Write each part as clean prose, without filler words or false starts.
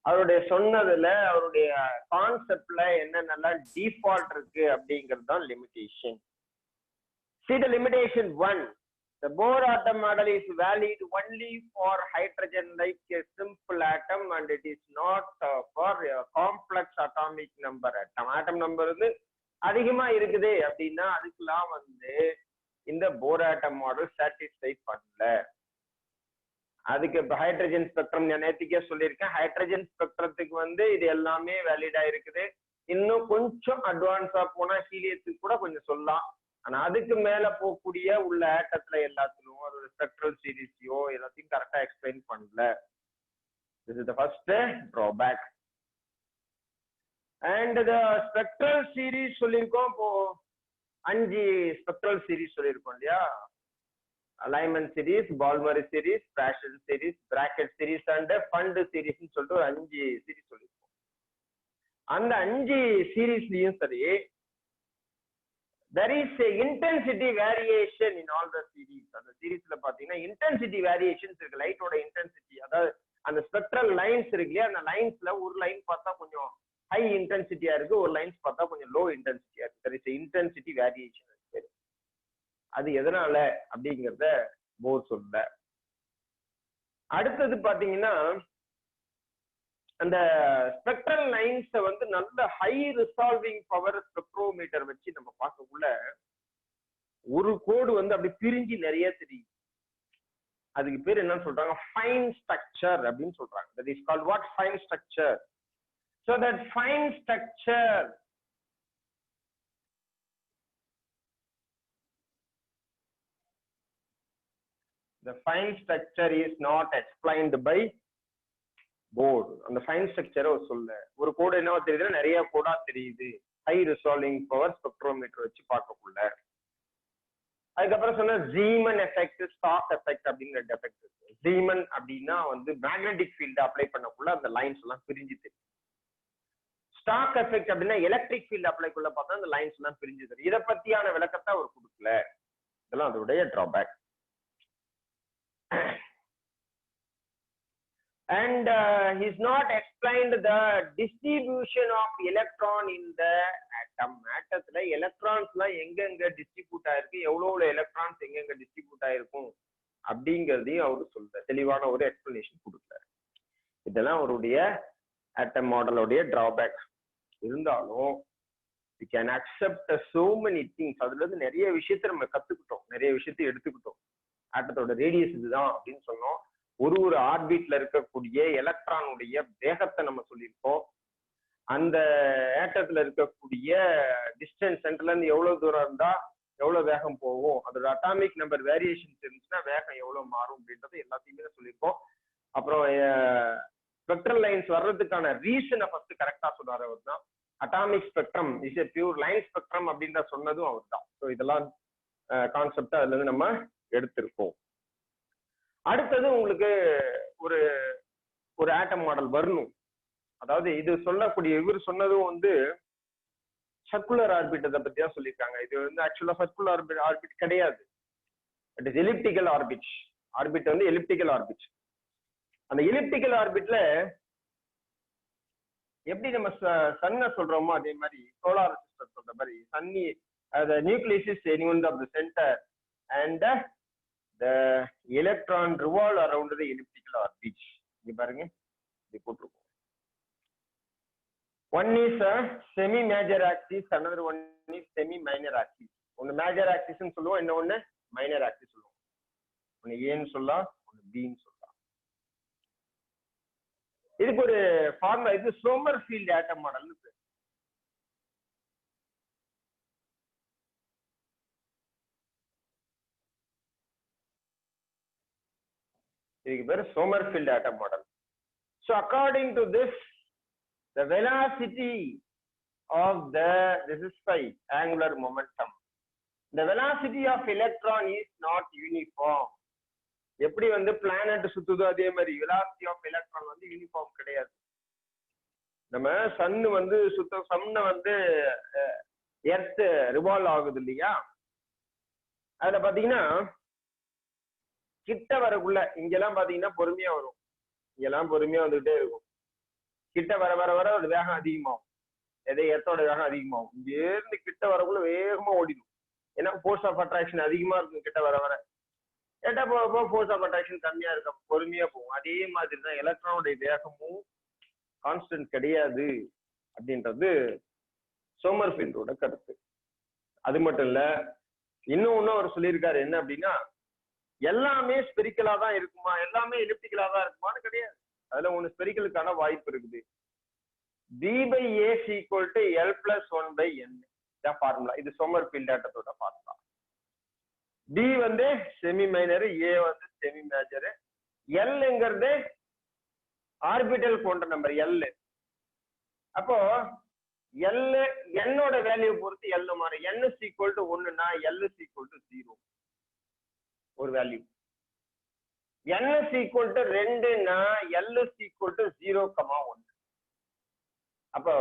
அவருடைய சொன்னதுல அவருடைய கான்செப்ட்ல என்னென்னலாம் டிஃபால்ட் இருக்கு அப்படிங்கிறது தான் limitation. See the limitation 1. The Bohr atom model is valid only for hydrogen like a simple atom and it is not for a complex atomic number atom. Atom number வந்து அதிகமா இருக்குது அப்படின்னா அதுக்கெல்லாம் வந்து இந்த போர் ஆட்டம் மாடல் சாட்டிஸ்ஃபை பண்ணல. அதுக்கு இப்போ ஹைட்ரஜன் ஸ்பெக்ட்ரம் நான் நேற்றுக்கே சொல்லியிருக்கேன். ஹைட்ரஜன் ஸ்பெக்ட்ரத்துக்கு வந்து இது எல்லாமே வேலிடா இருக்குது. இன்னும் கொஞ்சம் அட்வான்ஸா போனா ஹீலியத்துக்கு கூட கொஞ்சம் சொல்லலாம். ஆனா அதுக்கு மேல போகக்கூடிய உள்ள ஆட்டத்துல எல்லாத்துலயும் ஒரு ஸ்பெக்ட்ரல் சீரீஸையோ எல்லாத்தையும் கரெக்டா எக்ஸ்பிளைன் பண்ணல. This is the first drawback. And the spectral series சொல்லியிருக்கோம். இப்போ 5 ஸ்பெக்ட்ரல் சீரீஸ் சொல்லியிருக்கோம் இல்லையா? Lyman series, Balmer series, Paschen series, Brackett series and Pfund சீரீஸ்ன்னு சொல்லிட்டு ஒரு 5 சீரீஸ் சொல்லியிருக்கோம். அந்த 5 சீரீஸ்லயும் சரி there is a intensity variation in all the series. அந்த சீரீஸ்ல பாத்தீங்கன்னா இன்டென்சிட்டி வேரியேஷன்ஸ் இருக்கு. லைட்டோட இன்டென்சிட்டி, அதாவது அந்த ஸ்பெக்ட்ரல் லைன்ஸ் இருக்கு இல்லையா, அந்த லைன்ஸ்ல ஒரு லைன் பார்த்தா கொஞ்சம் ஹை இன்டென்சிட்டியா இருக்கு, ஒரு லைன்ஸ் பார்த்தா கொஞ்சம் லோ இன்டென்சிட்டியா இருக்கு. there is a intensity variation இருக்கு. அது எதனால அப்படிங்கறத போர் சொல்ல. அடுத்தது பாத்தீங்கன்னா அந்த ஸ்பெக்ட்ரல் லைன்ஸை வந்து நல்ல ஹை ரிசால்விங் பவர் ஸ்பெக்ட்ரோமீட்டர் வச்சு நம்ம பார்க்கக்குள்ள ஒரு கோடு வந்து அப்படி பிரிஞ்சு நிறைய தெரியும். அதுக்கு பேர் என்ன சொல்றாங்க? ஃபைன் ஸ்ட்ரக்சர் அப்படின்னு சொல்றாங்க. that is called what? fine structure. so that fine structure the fine structure is not explained by board. அந்த ஃபைன் ஸ்ட்ரக்சரை சொல்ல ஒரு கோடு என்னவா தெரியுதுன்னா நிறைய கோடா தெரியுது ஹை ரிசால்விங் பவர் ஸ்பெக்ட்ரோமீட்டர் வச்சு பார்க்கக்குள்ள. அதுக்கப்புறம் சொன்ன ஜீமன் எஃபெக்ட், ஸ்டாக் எஃபெக்ட் அப்படிங்கிற எஃபெக்ட் இருக்கு. ஜீமன் அப்படின்னா வந்து மேக்னெட்டிக் ஃபீல்டு அப்ளை பண்ணக்குள்ள அந்த லைன்ஸ் எல்லாம் பிரிஞ்சு தெரியும். ஸ்டாக் எஃபெக்ட் அப்படின்னா எலக்ட்ரிக் ஃபீல்டு அப்ளைக்குள்ள பார்த்தா அந்த லைன்ஸ் எல்லாம் பிரிஞ்சு தெரியும். இதை பத்தியான விளக்கத்தை அவர் கொடுக்கல. இதெல்லாம் அதோடைய drawback. And he's not explained the distribution of electron in the atom. ஆட்டத்துல எலக்ட்ரான்ஸ் எல்லாம் எங்கெங்க டிஸ்ட்ரிபியூட் ஆயிருக்கு, எவ்வளவு எலக்ட்ரான்ஸ் எங்கெங்க டிஸ்ட்ரிபியூட் ஆயிருக்கும் அப்படிங்கறதையும் அவரு சொல்ற தெளிவான ஒரு எக்ஸ்பிளனேஷன் கொடுத்தாரு. இதெல்லாம் அவருடைய ஆட்டம் மாடலுடைய டிராபேக். இருந்தாலும் we can accept so many things. அதுல இருந்து நிறைய விஷயத்த நம்ம கத்துக்கிட்டோம், நிறைய விஷயத்த எடுத்துக்கிட்டோம். ஆட்டத்தோட ரேடியஸ் இதுதான் அப்படின்னு சொன்னோம். ஒரு ஆர்பிட்ல இருக்கக்கூடிய எலக்ட்ரானுடைய வேகத்தை நம்ம சொல்லியிருக்கோம். அந்த ஆட்டத்துல இருக்கக்கூடிய டிஸ்டன்ஸ் சென்டர்ல இருந்து எவ்வளவு தூரம் இருந்தா எவ்வளவு வேகம் போகும், அதோட அட்டாமிக் நம்பர் வேரியேஷன்ஸ் இருந்துச்சுன்னா வேகம் எவ்வளவு மாறும் அப்படின்றது எல்லாத்தையுமே சொல்லியிருக்கோம். அப்புறம் ஸ்பெக்ட்ரல் லைன்ஸ் வர்றதுக்கான ரீசனை ஃபர்ஸ்ட் கரெக்டா சொன்னார் அவர் தான். Atomic spectrum is a pure line spectrum அப்படின்னு சொன்னதும் அவர் தான். ஸோ இதெல்லாம் கான்செப்ட் அதுல இருந்து நம்ம எடுத்திருக்கோம். அடுத்தது உங்களுக்கு ஒரு ஆட்டம் மாடல் வரணும். அதாவது இது சொல்லக்கூடிய இவர் சொன்னதும் வந்து சர்க்குலர் ஆர்பிட் அதை பத்தி தான் சொல்லியிருக்காங்க. இது வந்து ஆக்சுவலா சர்க்குலர் ஆர்பிட் கிடையாது. It is elliptical orbit. Orbit வந்து எலிப்டிக்கல் ஆர்பிட். அந்த எலிப்டிக்கல் ஆர்பிட்ல எப்படி நம்ம சன்னை சொல்றோமோ அதே மாதிரி சோலார் சிஸ்டம் சொல்ற மாதிரி சன்னி nucleus is anyone of the center and the electron revolve around the elliptical orbit. இங்க பாருங்க இது போட்டுருக்கோம். one is a semi major axis, another one is semi minor axis. ஒன்னு மேஜர் ஆக்சிஸ் னு சொல்லுவோம், இன்னொன்னு மைனர் ஆக்சிஸ் சொல்லுவோம். ஒன்னு A ன்னு சொல்லலாம், ஒன்னு B ன்னு சொல்லலாம். இதுக்கு ஒரு ஃபார்முலா, இது சோமர்ஃபீல்ட் ஆட்டம் மாடல். இதுக்கு பேர் Sommerfeld atom model. So according to this, the velocity of this is phi, angular momentum. The velocity of electron is not uniform. எப்படி வந்து பிளானட் சுத்துதோ அதே மாதிரி velocity of electron வந்து யூனிஃபார்ம் கிடையாது. நம்ம சன் வந்து சன்ன வந்து எர்த் ரிவால்வ் ஆகுது இல்லையா, அதுல பாத்தீங்கன்னா கிட்ட வரக்குள்ள இங்கெல்லாம் பாத்தீங்கன்னா பொறுமையா வரும், இங்கெல்லாம் பொறுமையா வந்துகிட்டே இருக்கும். கிட்ட வர வர வர அது வேகம் அதிகமாகும். எர்த்தோட வேகம் அதிகமாகும். இங்க இருந்து கிட்ட வரக்குள்ள வேகமா ஓடிடும். ஏன்னா ஃபோர்ஸ் ஆஃப் அட்ராக்ஷன் அதிகமா இருக்கும் கிட்ட வர வர. கேட்டா போக ஃபோர்ஸ் ஆஃப் அட்ராக்ஷன் கம்மியா இருக்கும், பொறுமையா போகும். அதே மாதிரி தான் எலக்ட்ரானுடைய வேகமும் கான்ஸ்டன்ட் கிடையாது அப்படின்றது சோமர்ஃபீல்டோட கருத்து. அது மட்டும் இல்ல, இன்னும் அவர் சொல்லியிருக்காரு என்ன அப்படின்னா, எல்லாமே ஸ்பெரிக்கலா தான் இருக்குமா, எல்லாமே எலிப்டிக்கலா தான் இருக்குமான்னு கிடையாது. அதுல ஒண்ணு ஸ்பெரிக்கலுக்கான வாய்ப்பு இருக்குது. b by a is equal to l plus 1 by n தான் ஃபார்முலா. இது சோமர்ஃபீல்ட் ஆட்டத்தோட ஃபார்முலா. b வந்து செமி மைனர், a வந்து செமி மேஜர், lங்கிறது ஆர்பிட்டல் குவாண்டம் நம்பர் l. அப்போ l என்னோட வேல்யூ பொறுத்து l மாறும். n is equal to 1னா l is equal to 0 ஒரு value. n is equal to 2னா l is equal to 0,1. அப்போ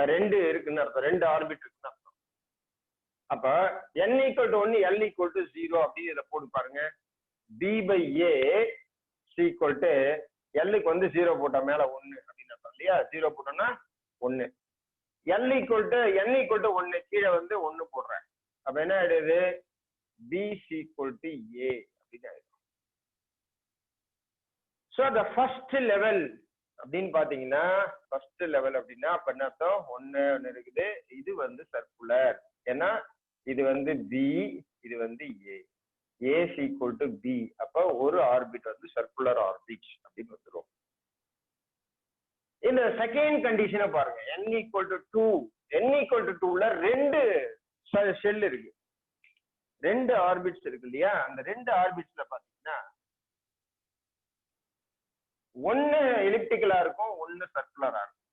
2 இருக்குன்னு அர்த்தம், 2 ஆர்பிட் இருக்குன்னு அர்த்தம். அப்ப n equal to 1 l equal to 0 அப்படின்னு இதை போட்டு பாருங்க. b by a is equal to l-க்கு வந்து 0 போட்டா மேல 1 அப்படின்னு அர்த்தம் இல்லையா? 0 போட்டோம்னா 1. n equal to 1 கீழே வந்து 1 போடுறேன். அப்ப என்ன ஆயிடுது? b is equal to a அப்படின்னு ஆயிடும். So the first level அப்படின்னு பாத்தீங்கன்னா, ஃபர்ஸ்ட் லெவல் அப்படின்னா அப்ப என்ன அர்த்தம்? ஒன்னு இருக்குது, இது வந்து சர்க்குலர். ஏன்னா இது வந்து b, இது வந்து a. a is equal to b. அப்ப ஒரு ஆர்பிட் வந்து சர்க்குலர் ஆர்பிட் அப்படின்னு வந்துடும். இந்த செகண்ட் கண்டிஷனை பாருங்க. n equal to 2. n equal to 2ல 2 shell இருக்கு, 2 ஆர்பிட்ஸ் இருக்கு இல்லையா? அந்த 2 ஆர்பிட்ஸ்ல பாத்தீங்கன்னா ஒன்னு எலிப்டிக்கலா இருக்கும், ஒன்னு சர்க்குலரா இருக்கும்.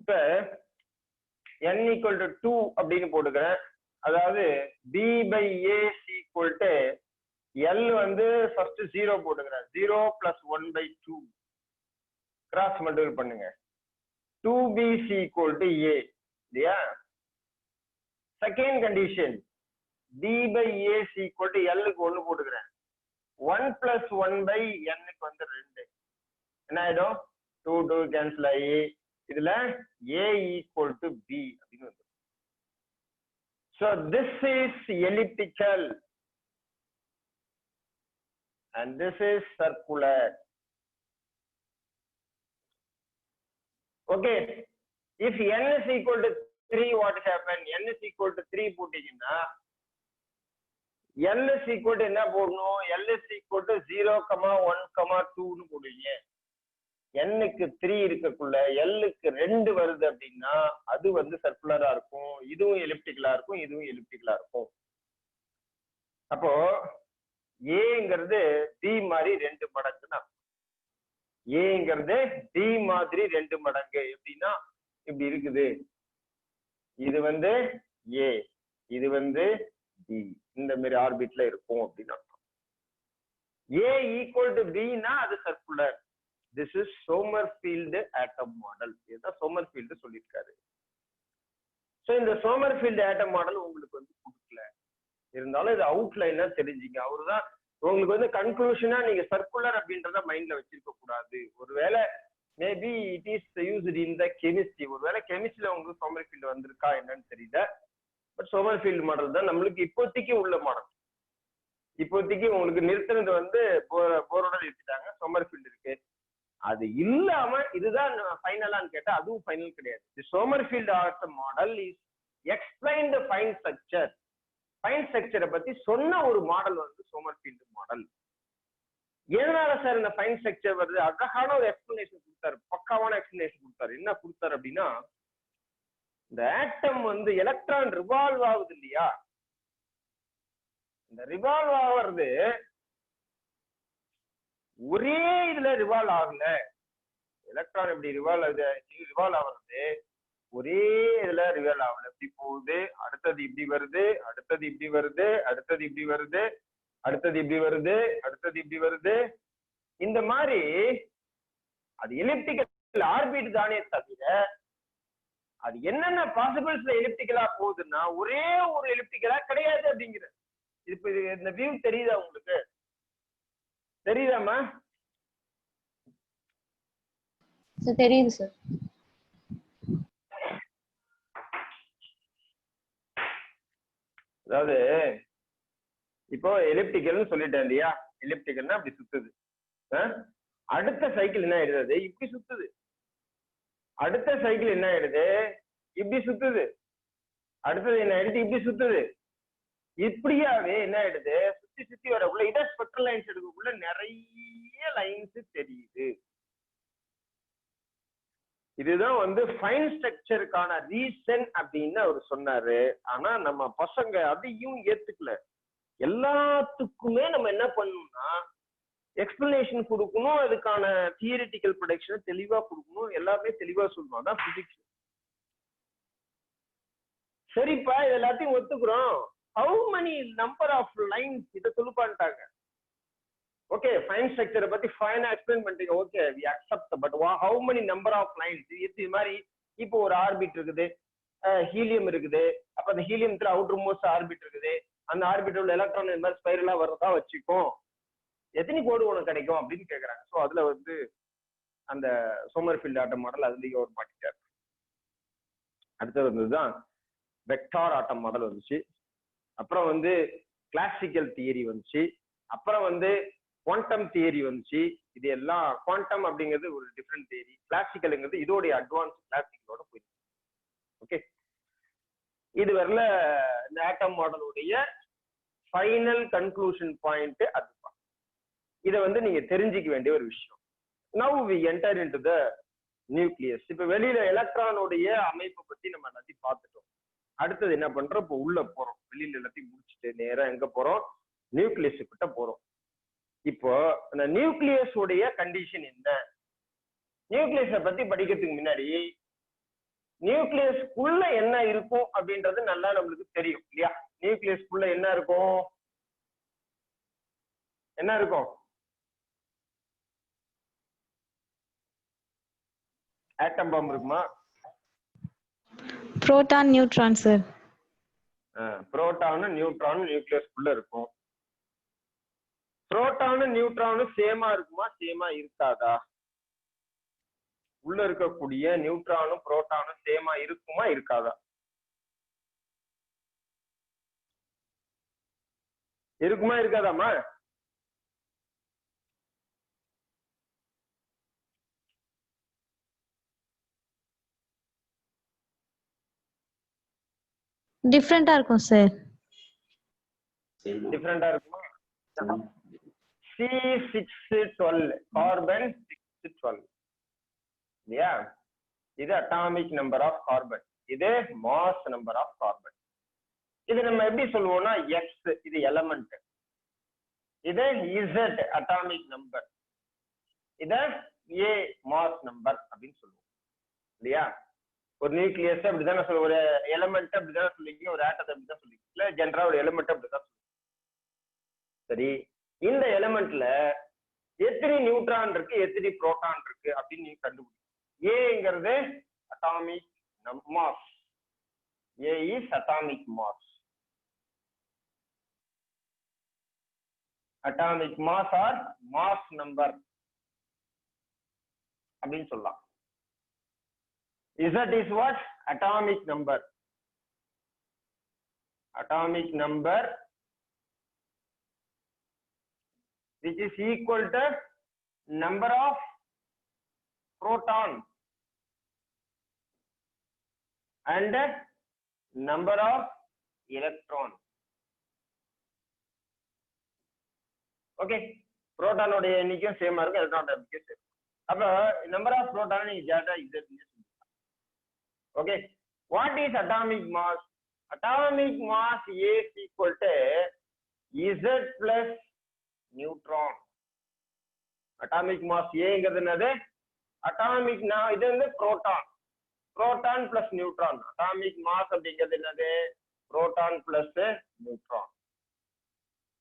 இப்ப n equal to 2 அப்படின்னு போட்டுக்கிறேன். அதாவது b by a is equal to l வந்து ஃபர்ஸ்ட் 0 போட்டுக்கிறேன். 0 plus 1 by 2 கிராஸ் மல்டிபிள் பண்ணுங்க. 2b is equal to a இல்லையா? Second condition b by a is equal to l-க்கு 1 போட்டுக்கிறேன். 1 plus 1 by n-க்கு வந்து 2. என்ன ஆயிடும்? 2 2 கேன்சல் ஆகி இதுல a equal to b அப்படின்னு வந்து. So this is elliptical and this is circular. Okay, if n is equal to 3, what happen? n is equal to 3 போட்டீங்கன்னா l is equal to என்ன போடணும்? l is equal to 0,1,2ன்னு போடுவீங்க. n-க்கு 3 இருக்கக்குள்ள l-க்கு 2 வருது அப்படின்னா அது வந்து சர்க்குலரா இருக்கும், இதுவும் எலிப்டிக்கலா இருக்கும், இதுவும் எலிப்டிக்கலா இருக்கும். அப்போ ஏங்கிறது b மாதிரி 2 மடங்குன்னு அர்த்தம். ஏங்கிறது b மாதிரி 2 மடங்கு எப்படின்னா இப்படி இருக்குது. இது வந்து a, இது வந்து b, இந்த மாதிரி ஆர்பிட்ல இருக்கும் அப்படின்னு அர்த்தம். a equal to b னா அது circular. This is Sommerfeld atom model. இதுதான் சோமர்ஃபீல்டு சொல்லியிருக்காரு. ஸோ இந்த சோமர்ஃபீல்டு ஆட்டம் மாடல் உங்களுக்கு வந்து கொடுக்கல, இருந்தாலும் இது அவுட்லைனா தெரிஞ்சுங்க. அவருதான் உங்களுக்கு வந்து கன்க்ளூஷனா நீங்க சர்க்குலர் அப்படின்றத மைண்ட்ல வச்சிருக்க கூடாது. ஒருவேளை maybe it is used in the chemistry, ஒருவேளை கெமிஸ்ட்ரியில உங்களுக்கு சோமர்ஃபீல்டு வந்திருக்கா என்னன்னு தெரியல. பட் சோமர்ஃபீல்டு மாடல் தான் நம்மளுக்கு இப்போதைக்கு உள்ள மாடல். இப்போதைக்கு உங்களுக்கு நிறுத்தினது வந்து போரோட நிறுத்திட்டாங்க, சோமர்ஃபீல்டு இருக்கு. அது இல்லாம இதுதான் ஃபைனலான்னு கேட்டா அதுவும் ஃபைனல் கிடையாது. The Sommerfeld atom model is explain the fine structure. Fine ஸ்ட்ரக்சரை பத்தி சொன்ன ஒரு மாடல் வந்து சோமர்ஃபீல்டு மாடல். எதனால சார் இந்த ஃபைன் ஸ்ட்ரக்சர் வருது? அழகான ஒரு எக்ஸ்பிளனேஷன் கொடுத்தாரு, பக்காவான எக்ஸ்பிளனேஷன் கொடுத்தாரு. என்ன கொடுத்தாரு அப்படின்னா, இந்த ஆட்டம் வந்து எலக்ட்ரான் ரிவால்வ் ஆகுது இல்லையா? இந்த ரிவால்வ் ஆகிறது ஒரே இதுல ரிவால்வ் ஆகல. எலக்ட்ரான் எப்படி ரிவால்வ் ஆகுறது ஒரே இதுல ரிவால்வ் ஆகல. இப்படி போகுது, அடுத்தது இப்படி வருது, அடுத்தது இப்படி வருது, அடுத்தது இப்படி வருது, அடுத்தது இப்படி வருது, அடுத்தது இப்படி வருது. இந்த மாதிரி அது எலிப்டிக்கல் ஆர்பிட் தானே தவிர அது என்னென்ன பாசிபிள்ஸ்ல எலிப்டிக்கலா போகுதுன்னா ஒரே ஒரு எலிப்டிக்கலா கிடையாது அப்படிங்கிற. இப்ப இந்த வியூ தெரியுதா உங்களுக்கு? தெரியுதாமா? சார் தெரியுது சார். அதாவது இப்போ எலிப்டிக்கல்னு சொல்லிட்டேன் இல்லையா, எலிப்டிக்கல்னா அப்படி சுத்துது. அடுத்த சைக்கிள் என்ன ஆயிடுது, இப்படி சுத்துது. அடுத்த சைக்கிள் என்ன ஆயிடுது, இப்படி சுத்துது. அடுத்தது என்ன ஆயிடுது, இப்படி சுத்துது. இப்படியாவே என்ன ஆயிடுது, சுத்தி சுத்தி வரக்குள்ள இதை ஸ்பெக்ட்ரல் லைன்ஸ் எடுக்கக்குள்ள நிறைய லைன்ஸ் தெரியுது. இதுதான் வந்து ஃபைன் ஸ்ட்ரக்சருக்கான ரீசன் அப்படின்னு அவர் சொன்னாரு. ஆனா நம்ம பசங்க அதையும் ஏத்துக்கல. எல்லாத்துக்குமே நம்ம என்ன பண்ணணும்னா எக்ஸ்பிளனேஷன் கொடுக்கணும், அதுக்கான தியரிட்டிக்கல் ப்ரொடக்ஷனை தெளிவா கொடுக்கணும், எல்லாமே தெளிவா சொல்லணும். அதான் பிசிக்ஸ். சரிப்பா இது எல்லாத்தையும் ஒத்துக்கிறோம், how many number of lines இதை சொல்லுப்பான்ட்டாங்க. ஓகே ஃபைன் ஸ்ட்ரக்சரை பத்தி ஃபைனா எக்ஸ்பிளைன் பண்ணிட்டீங்க, okay we accept. But how many number of lines, இது மாதிரி இப்போ ஒரு ஆர்பிட் இருக்குது, ஹீலியம் இருக்குது, அப்ப அந்த ஹீலியத்துல அவுட்டர் மோஸ்ட் ஆர்பிட் இருக்குது, அந்த ஆர்பிட் உள்ள எலக்ட்ரான் இந்த மாதிரி ஸ்பைரலா வரதா வச்சுக்கோம், எத்தனை கோடு உனக்கு கிடைக்கும் அப்படின்னு கேக்குறாங்க. ஸோ அதுல வந்து அந்த சோமர்ஃபீல்ட் ஆட்டம் மாடல் அதுலயும் ஒரு மாட்டிட்டார். அடுத்தது வந்துதான் வெக்டார் ஆட்டம் மாடல் வந்துச்சு. அப்புறம் வந்து கிளாசிக்கல் தியரி வந்துச்சு. அப்புறம் வந்து குவாண்டம் தியரி வந்துச்சு. இது எல்லாம் குவாண்டம் அப்படிங்கிறது ஒரு டிஃப்ரெண்ட் தியரி, கிளாசிக்கல்ங்கிறது இதோடைய அட்வான்ஸ் கிளாசிக்கலோட போயிருக்கு. ஓகே, இது வரல இந்த ஆட்டம் மாடலுடைய ஃபைனல் கன்க்ளூஷன் பாயிண்ட் அதுதான். இதை வந்து நீங்க தெரிஞ்சுக்க வேண்டிய ஒரு விஷயம். Now we enter into the nucleus. இப்ப வெளியில எலக்ட்ரானுடைய அமைப்பை பத்தி நம்ம எல்லாத்தையும் பார்த்துட்டோம். அடுத்தது என்ன பண்றோம், இப்போ உள்ள போறோம். வெளியில எல்லாத்தையும் முடிச்சுட்டு நேரா எங்க போறோம், நியூக்ளியஸ் கிட்ட போறோம். இப்போ அந்த நியூக்ளியஸ் உடைய கண்டிஷன் என்ன, நியூக்ளியஸை பத்தி படிக்கிறதுக்கு முன்னாடி நியூக்ளியஸ்க்குள்ள என்ன இருக்கும் அப்படின்றது நல்லா நம்மளுக்கு தெரியும் இல்லையா. நியூக்ளியஸ்க்குள்ள என்ன இருக்கும், என்ன இருக்கும், ஆட்டம் பாம்பு இருக்குமா, புரோட்டான் நியூட்ரான் சார். புரோட்டானும் நியூட்ரானும் நியூக்ளியஸ்க்குள்ள இருக்கும். புரோட்டானும் நியூட்ரானும் சேமா இருக்குமா, சேமா இருக்காதா, உள்ள இருக்கக்கூடிய நியூட்ரானும் புரோட்டானும் சேமா இருக்குமா இருக்காதா, இருக்குமா இருக்காதாமா, டிஃப்ரெண்டா இருக்கும் சார். டிஃப்ரெண்டா இருக்குமா. C612 கார்பன் 612 இல்லையா, இது அட்டாமிக் நம்பர் ஆஃப் கார்பன், இது மாஸ் நம்பர் ஆஃப் கார்பன். இது நம்ம எப்படி சொல்லுவோம்னா X இது எலமெண்ட், இது Z அட்டாமிக் நம்பர், இத A மாஸ் நம்பர் அப்படின்னு சொல்லுவோம் இல்லையா. ஒரு நியூக்ளியஸ் அப்படிதான் சொல்லுவோம், ஒரு எலமெண்ட் அப்படிதான் சொல்லிக்க, ஒரு ஆட்டத்தை அப்படிதான் சொல்லிக்க, இல்ல ஜெனரா ஒரு எலமெண்ட் அப்படிதான் சொல்லுவோம். சரி, இந்த எலமெண்ட்ல எத்தனை நியூட்ரான் இருக்கு எத்தனை புரோட்டான் இருக்கு அப்படின்னு நீங்க கண்டுபிடிக்கணும். ஏங்கிறது atomic mass, A is atomic mass, atomic mass or mass number அப்படின்னு சொல்லலாம். Z is what, atomic number, atomic number which is equal to number of proton and number of electron. Okay, proton உடைய எண்ணிக்கையும் சேமா இருக்கும், electron எண்ணிக்கையும் same. அப்ப number of proton நீங்க ஜாடா Z. Okay, what is atomic mass, atomic mass is equal to Z plus neutron. atomic mass ஏங்கிறது என்னது, atomic இது வந்து proton, proton plus neutron. Atomic mass அப்படிங்கிறது என்னது, புரோட்டான் பிளஸ் நியூட்ரான்.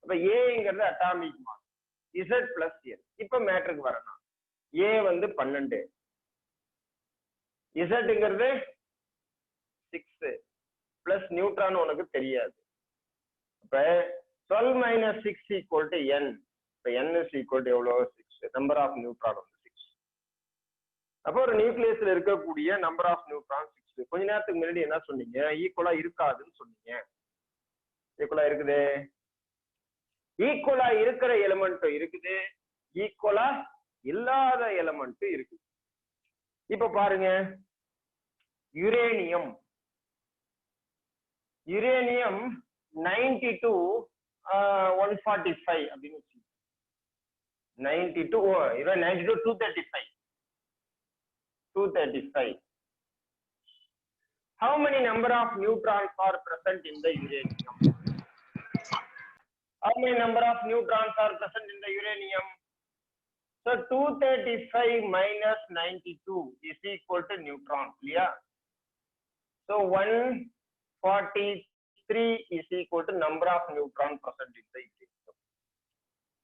அப்ப ஏங்கிறது atomic mass, Z plus N. இப்ப மேட்ருக்கு வரணும், A வந்து 12, Zங்கிறது 6 பிளஸ் நியூட்ரான் உனக்கு தெரியாது. அப்ப 12 minus 6 equal to N. இப்ப N is equal to எவ்வளவு, 6. நம்பர் ஆஃப் நியூட்ரான் வந்து 6. அப்போ ஒரு நியூக்ளியஸ்ல இருக்கக்கூடிய நம்பர் ஆஃப் நியூட்ரான் 6. கொஞ்ச நேரத்துக்கு முன்னாடி என்ன சொன்னீங்க? ஈக்குவலா இருக்காதுன்னு சொன்னீங்க. ஈக்குவலா இருக்குது, ஈக்குவலா இருக்கிற எலிமெண்ட் இருக்குது, ஈக்குவலா இல்லாத எலிமெண்ட் இருக்குது. இப்ப பாருங்க, யுரேனியம் 92 145 அப்படின்னு வச்சு 92 235. How many number of neutrons are present in the uranium? How many number of neutrons are present in the uranium? So 235 minus 92 is equal to neutron. Clear? So 143 is equal to number of neutron present in the uranium.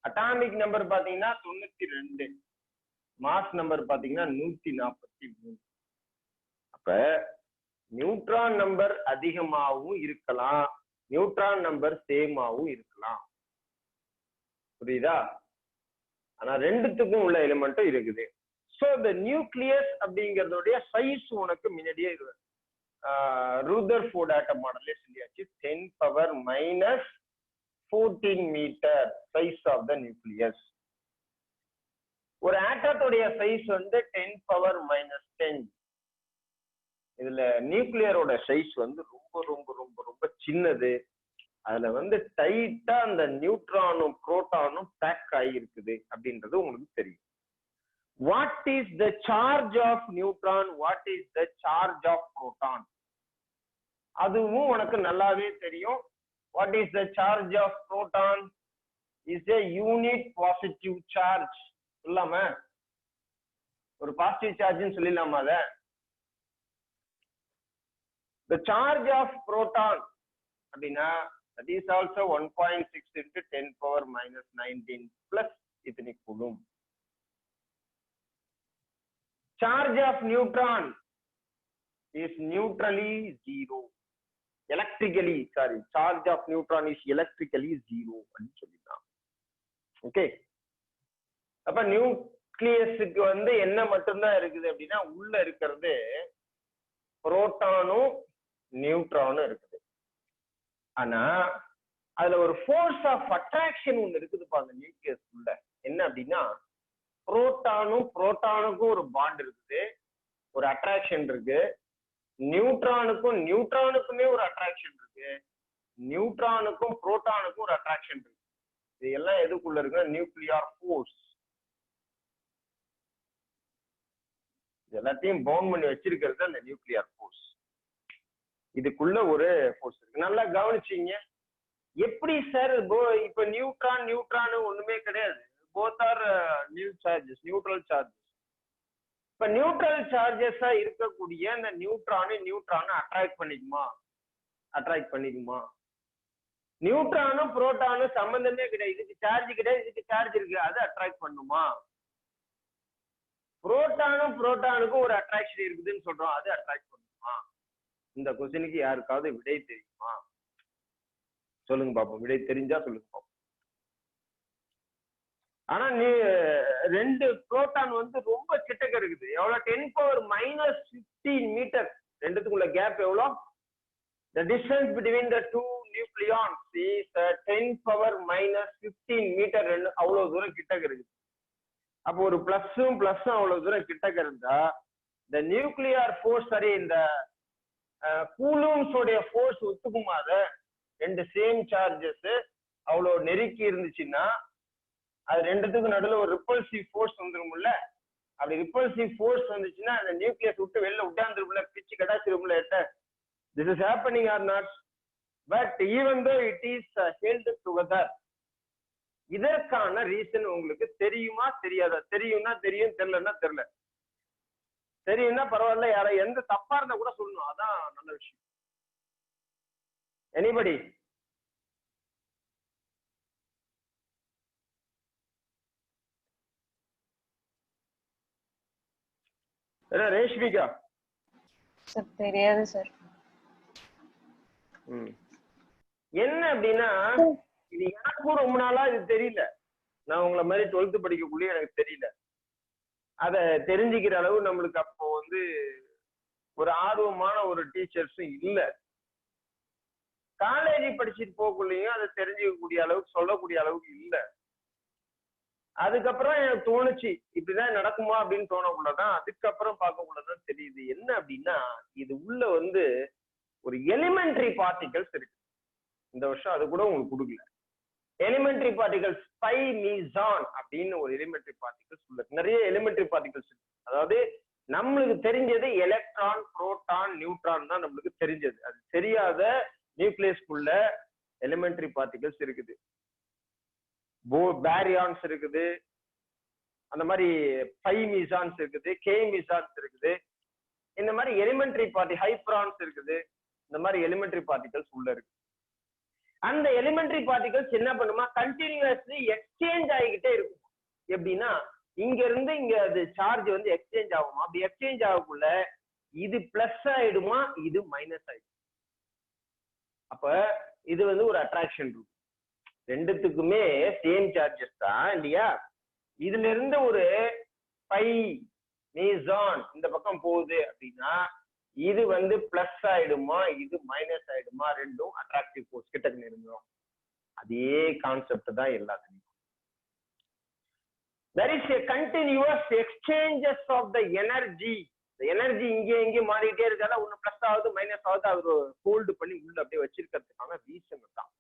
Atomic number பாத்தீங்கன்னா 92, mass number பாத்தீங்கன்னா 143. அப்ப neutron number அதிகமாகவும் இருக்கலாம், neutron number சேமாவும் இருக்கலாம். புரியுதா? ஆனா ரெண்டுத்துக்கும் உள்ள எலிமெண்ட்டும் இருக்குது. சோ இந்த நியூக்ளியஸ் அப்படிங்கறதுடைய சைஸ் உனக்கு முன்னாடியே ரூதர்ஃபோர்ட் ஆட்டம் மாடல்ல சொல்லியாச்சு. 10⁻⁻14 metre size of the nucleus. ஒரு ஆட்டத்தோடைய சைஸ் வந்து 10⁻⁻10. இதுல நியூக்ளியரோட சைஸ் வந்து ரொம்ப ரொம்ப ரொம்ப ரொம்ப சின்னது. அதுல வந்து டைட்டா அந்த நியூட்ரானும் புரோட்டானும் பேக் ஆகியிருக்குது அப்படின்றது உங்களுக்கு தெரியும். What is the charge of neutron, what is the charge of proton, அதுவும் உனக்கு நல்லாவே தெரியும். What is the charge of proton is a unit positive charge. சொல்லாம ஒரு பாசிட்டிவ் சார்ஜ்னு சொல்லிடலாமா? அத the charge of proton அப்படின்னா that is also 1.6 into 10⁻⁻19 plus ethnic coulomb. Charge of neutron is neutrally zero. Electrically, sorry, charge of neutron is electrically zero அப்படின்னு சொல்லிடலாம். Okay, அப்ப நியூக்ளியஸுக்கு வந்து என்ன மட்டும்தான் இருக்குது அப்படின்னா உள்ள இருக்கிறது புரோட்டானும் நியூட்ரானும் இருக்குது. ஆனா அதுல ஒரு ஃபோர்ஸ் ஆஃப் அட்ராக்ஷன் ஒண்ணு இருக்குதுப்பா அந்த நியூக்ளியஸ் உள்ள. என்ன அப்படின்னா புரோட்டானுக்கும் ஒரு பாண்ட் இருக்குது, ஒரு அட்ராக்ஷன் இருக்கு. நியூட்ரானுக்குமே ஒரு அட்ராக்ஷன் இருக்கு, நியூட்ரானுக்கும் புரோட்டானுக்கும் ஒரு அட்ராக்ஷன் இருக்கு. இது எல்லாம் எதுக்குள்ள இருக்கு? Nuclear force. எல்லாத்தையும் பவுண்ட் பண்ணி வச்சிருக்கிறது அந்த நியூக்ளியர் ஃபோர்ஸ். இதுக்குள்ள ஒரு ஃபோர்ஸ் இருக்கு. நல்லா கவனிச்சீங்க. எப்படி சார் இப்ப நியூட்ரான் ஒண்ணுமே கிடையாது, போத் ஆர் நியூட்ரல் சார்ஜஸ். இப்ப நியூட்ரல் சார்ஜஸா இருக்கக்கூடிய அந்த நியூட்ரான் அட்ராக்ட் பண்ணிக்குமா? நியூட்ரானும் புரோட்டானும் சம்பந்தமே கிடையாது. இதுக்கு சார்ஜ் கிடையாது, இதுக்கு சார்ஜ் இருக்கு, அது அட்ராக்ட் பண்ணுமா? புரோட்டானுக்கும் ஒரு அட்ராக்ஷன் இருக்குதுன்னு சொல்றோம், அது அட்ராக்ட் பண்ணுமா? இந்த கொஸ்டினுக்கு யாருக்காவது விடை தெரியுமா? சொல்லுங்க பாப்போம். விடை தெரிஞ்சா சொல்லுங்க பாப்போம். ஆனா நீ ரெண்டு புரோட்டான் வந்து ரொம்ப கிட்டக்க இருக்குது. எவ்வளவு? 10⁻⁻15 மீட்டர். ரெண்டுத்துக்குள்ள கேப் எவ்வளவு? The distance between the two nucleons is 10⁻⁻15 metre. அவ்வளவு தூரம் கிட்டக்க இருக்குது. அப்போ ஒரு பிளஸும் அவ்வளவு தூரம் கிட்டக்க இருந்தா இந்த நியூக்ளியர் ஃபோர்ஸ், சரி, இந்த கூலூம்ஸ் உடைய ஃபோர்ஸ் ஒத்துக்குமா? அத ரெண்டு சேம் சார்ஜஸ் அவ்வளவு நெருக்கி இருந்துச்சுன்னா அது ரெண்டுத்துக்கும் நடுவில் ஒரு ரிப்பல்சிவ் ஃபோர்ஸ் வந்துரும்ல. அப்படி ரிப்பல்சிவ் ஃபோர்ஸ் வந்துச்சுன்னா அந்த நியூக்ளியஸ் விட்டு வெளில உட்காந்துருக்குள்ள, பிச்சு கடாச்சிருக்குள்ள. This is happening or not? But even though it is held together, இதற்கான ரீசன் உங்களுக்கு தெரியுமா தெரியாதா? தெரியும்னா தெரியும், தெரியலன்னா தெரியல. தெரியும்னா பரவாயில்ல, யார எந்த தப்பா இருந்தா கூட சொல்லணும், அதான் நல்ல விஷயம். எனிபடி? ரேஷ்மிகா? சார் தெரியாது சார். என்ன அப்படின்னா இது எனக்கும் ரொம்ப நாளா இது தெரியல. நான் உங்களை மாதிரி 12th படிக்கக்குள்ளே எனக்கு தெரியல. அதை தெரிஞ்சுக்கிற அளவு நம்மளுக்கு அப்போ வந்து ஒரு ஆர்வமான ஒரு டீச்சர்ஸும் இல்லை. காலேஜ் படிச்சுட்டு போகக்குள்ளேயும் அதை தெரிஞ்சுக்கக்கூடிய அளவுக்கு சொல்லக்கூடிய அளவுக்கு இல்லை. அதுக்கப்புறம் எனக்கு தோணுச்சு இப்படிதான் நடக்குமா அப்படின்னு தோணக்குள்ளதான் அதுக்கப்புறம் பார்க்கக்குள்ளதான் தெரியுது என்ன அப்படின்னா, இது உள்ள வந்து ஒரு எலிமெண்டரி பார்ட்டிகல்ஸ் இருக்கு. இந்த வருஷம் அது கூட உங்களுக்கு கொடுக்கல. எலிமெண்டரி பார்ட்டிகல்ஸ் பை மீசான் அப்படின்னு ஒரு எலிமெண்டரி பார்ட்டிகல்ஸ் உள்ள நிறைய எலிமெண்டரி பார்ட்டிகல்ஸ் இருக்கு. அதாவது நம்மளுக்கு தெரிஞ்சது எலக்ட்ரான், புரோட்டான், நியூட்ரான் தான் நம்மளுக்கு தெரிஞ்சது. அது தெரியாத நியூக்ளியஸ்குள்ள எலிமெண்டரி பார்ட்டிகல்ஸ் இருக்குது. பேரியான்ஸ் இருக்குது, அந்த மாதிரி பை மீசான்ஸ் இருக்குது, கே மீசான்ஸ் இருக்குது. இந்த மாதிரி எலிமெண்டரி ஹைப்ரான்ஸ் இருக்குது. இந்த மாதிரி எலிமெண்டரி பார்ட்டிகல்ஸ் உள்ள இருக்கு. அந்த எலிமெண்டரி பார்ட்டிகல்ஸ் என்ன பண்ணுமா, கண்டினியூஸ்லி எக்ஸ்சேஞ்ச் ஆகிக்கிட்டே இருக்கும். எப்படின்னா இங்க இருந்து இங்க அது சார்ஜ் வந்து எக்ஸ்சேஞ்ச் ஆகுமா, அப்படி எக்ஸ்சேஞ்ச் ஆகக்குள்ள இது பிளஸ் ஆயிடுமா, இது மைனஸ் ஆயிடும். அப்ப இது வந்து ஒரு அட்ராக்ஷன் இருக்கும். ரெண்டுத்துக்குமே சேம் சார்ஜஸ் தான் இல்லையா. இதுல இருந்து ஒரு பை மீசான் இந்த பக்கம் போகுது அப்படின்னா இது வந்து பிளஸ் ஆயிடுமா, இது மைனஸ் ஆயிடுமா, ரெண்டும் அட்ராக்டிவ் ஃபோர்ஸ் கிட்ட நெருங்கும். அதே கான்செப்ட் தான் எல்லாத்துலயும். There is a continuous exchanges of the energy. The energy இங்கே மாறிட்டே இருக்கால, ஒன்னு பிளஸ் ஆகுது மைனஸ் ஆகுது, அது ஹோல்டு பண்ணி உள்ள அப்படியே வச்சிருக்கிறதுக்கான ரீசன் தான்.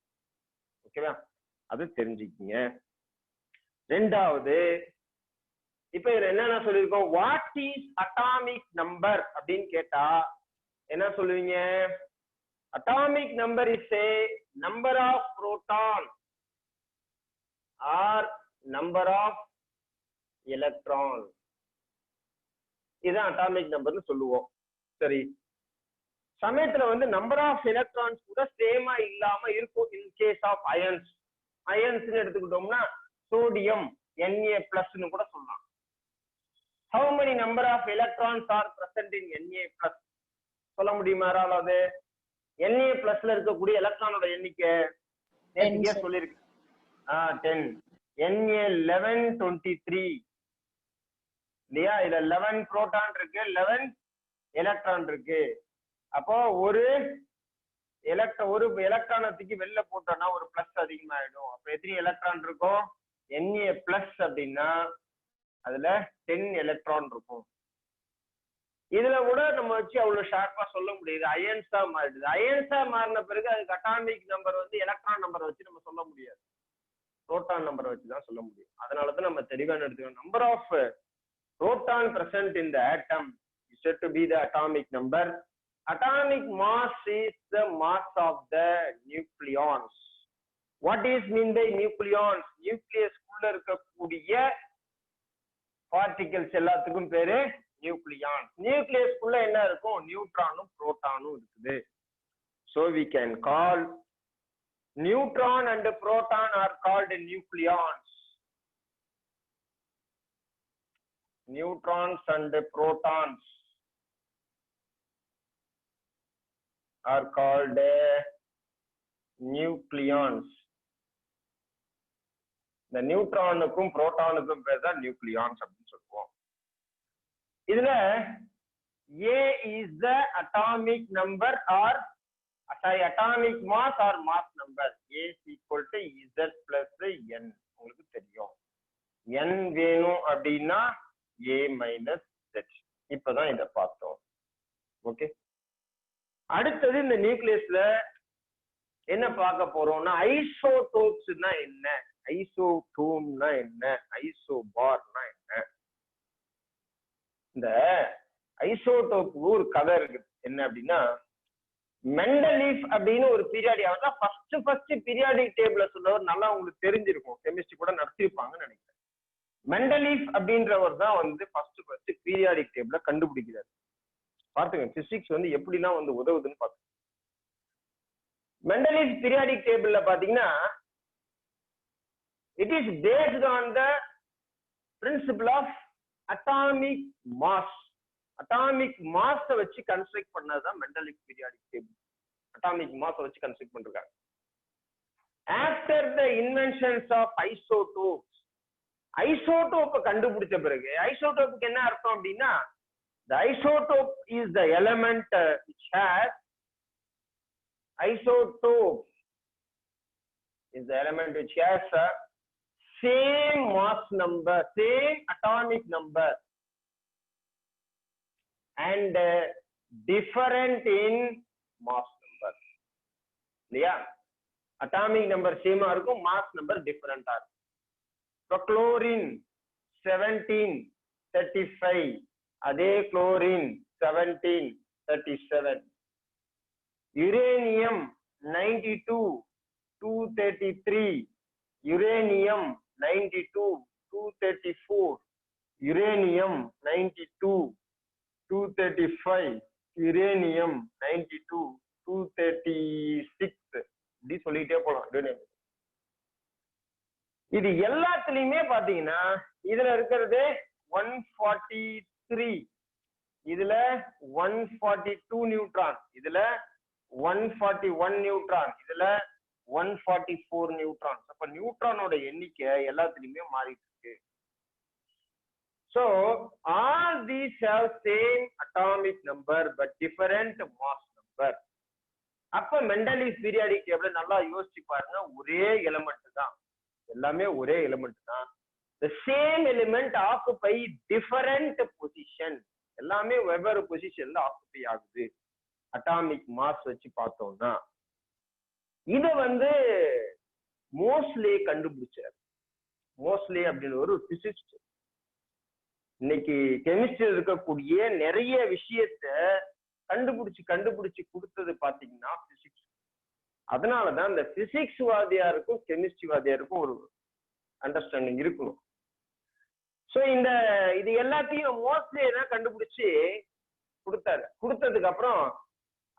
ஓகேவா, அது தெரிஞ்சுக்கிங்க. ரெண்டாவது, இப்ப இதுல என்னென்ன சொல்லியிருக்கோம், வாட் இஸ் அட்டாமிக் நம்பர் அப்படின்னு கேட்டா என்ன சொல்லுவீங்க? Atomic number is a number of proton or number of electron. இதுதான் அட்டாமிக் நம்பர்னு சொல்லுவோம். சரி, சமயத்துல வந்து நம்பர் ஆஃப் எலக்ட்ரான்ஸ் கூட சேமா இல்லாம இருக்கும். In case of ions, ions எடுத்துக்கிட்டோம்னா சோடியம் Na+ கூட சொல்லலாம். How many number of electrons are present in Na+? சொல்ல முடியுமா யாராவது? Na+ல இருக்கக்கூடிய எலக்ட்ரானோட எண்ணிக்கை நேத்திக்கே சொல்லிருக்கு. 10. Na1123 இல்லையா? இதுல 11 புரோட்டான் இருக்கு, 11 எலக்ட்ரான் இருக்கு. அப்போ ஒரு எலக்ட்ரானத்துக்கு வெளில போட்டோம்னா ஒரு பிளஸ் அதிகமாயிடும். அப்ப எத்தனை எலக்ட்ரான் இருக்கும்? Na+ அப்படின்னா அதுல 10 எலக்ட்ரான் இருக்கும். இதுல கூட நம்ம வச்சு அவ்வளவு ஷார்ப்பா சொல்ல முடியுது. அயன்ஸா மாறிடுது. அயன்ஸா மாறின பிறகு அதுக்கு அட்டாமிக் நம்பர் வந்து எலக்ட்ரான் நம்பரை வச்சு நம்ம சொல்ல முடியாது, புரோட்டான் நம்பரை வச்சுதான் சொல்ல முடியும். அதனாலதான் நம்ம தெளிவான எடுத்துக்கணும். Number of proton present in the atom is said to be the atomic number. Atomic mass is the mass of the nucleons. What is mean by nucleons? Nucleus குள்ள இருக்கக்கூடிய particles எல்லாத்துக்கும் பேரு nucleons. Nucleus குள்ள என்ன இருக்கும்? நியூட்ரானும் புரோட்டானும் இருக்குது. So we can call neutron and proton are called nucleons. Neutrons and protons are called nucleons. இந்த நியூட்ரானுக்கும் புரோட்டானுக்கும் பேர் தான் நியூக்ளியான்ஸ் அப்படின்னு சொல்லுவோம். இதுல A is the atomic number or atomic mass or mass number. A is equal to Z plus N. உங்களுக்கு தெரியும். N வேணும் அப்படின்னா A minus Z. இப்பதான் இத பார்த்தோம். ஓகே, அடுத்தது இந்த நியூக்ளியஸ்ல என்ன பார்க்க போறோம்னா ஐசோடோப்ஸ்னா என்ன, ஐசோடோம்னா என்ன, ஐசோபார்னா என்ன. இந்த ஐசோடோப் ஒரு கதை இருக்கு. என்ன அப்படின்னா, மெண்டலீஃப் அப்படின்னு ஒரு பீரியாடிக், அவர் ஃபர்ஸ்ட் பீரியாடிக் டேபிள சொல்லவர், நல்லா உங்களுக்கு தெரிஞ்சிருக்கும், கெமிஸ்ட்ரி கூட நடத்திருப்பாங்கன்னு நினைக்கிறேன். மெண்டலீஃப் அப்படின்றவர் தான் வந்து ஃபர்ஸ்ட் பீரியாடிக் டேபிள கண்டுபிடிக்கிறார். பாத்துங்க பிசிக்ஸ் வந்து எப்படிலாம் வந்து உதவுதுன்னு பாத்துங்க. மெண்டலீஃப் பீரியாடிக் டேபிள்ல பாத்தீங்கன்னா it is based on the principle of atomic mass. Atomic mass வச்சு கன்ஸ்ட்ரக்ட் பண்ணதுதான் Mendeleev periodic table. Atomic mass வச்சு கன்ஸ்ட்ரக்ட் பண்றாங்க. After the inventions of isotopes, isotope கண்டுபிடிச்ச பிறகு ஐசோடோப்புக்கு என்ன அர்த்தம் அப்படின்னா the isotope is the element which has isotope is the element which has a same mass number, same atomic number and different in mass number. இல்லையா? atomic number same ஆ இருக்கும், mass number different ஆ இருக்கும். So chlorine 1735, அதே chlorine 1737. uranium 92 233, uranium 92 234, uranium 92 235, uranium 92 236. இப்படி சொல்லிட்டே போலாம். இது எல்லாத்துலயுமே பாத்தீங்கன்னா இதுல இருக்கிறது 143, இதுல 142 நியூட்ரான், இதுல 141 நியூட்ரான், இதுல 144 நியூட்ரான். அப்ப நியூட்ரானோட எண்ணிக்கை எல்லாத்துலயுமே மாறிட்டு இருக்கு. So all these have same atomic number but different mass number. அப்ப மெண்டலிஸ் பீரியாடிக் டேபிள் நல்லா யோசிச்சு பாருங்க, ஒரே எலிமெண்ட் தான், எல்லாமே ஒரே எலிமெண்ட் தான். the same element occupy different position, எல்லாமே வெவ்வேறு பொசிஷன்ல ஆக்குபை ஆகுது அட்டாமிக் மாஸ் வச்சு பார்த்தோம்னா. இத மோஸ்ட்லி கண்டுபிடிச்சார். மோஸ்ட்லி அப்படின்னு ஒரு பிசிசிஸ்ட். இன்னைக்கு கெமிஸ்ட்ரி இருக்கக்கூடிய நிறைய விஷயத்த கண்டுபிடிச்சு கொடுத்தது பாத்தீங்கன்னா பிசிக்ஸ். அதனாலதான் இந்த பிசிக்ஸ் வாதியாருக்கும் கெமிஸ்ட்ரி வாதியாருக்கும் ஒரு அண்டர்ஸ்டாண்டிங் இருக்கணும். சோ இது எல்லாத்தையும் மோஸ்ட்லி என்ன கண்டுபிடிச்சு கொடுத்தாரு. கொடுத்ததுக்கு அப்புறம்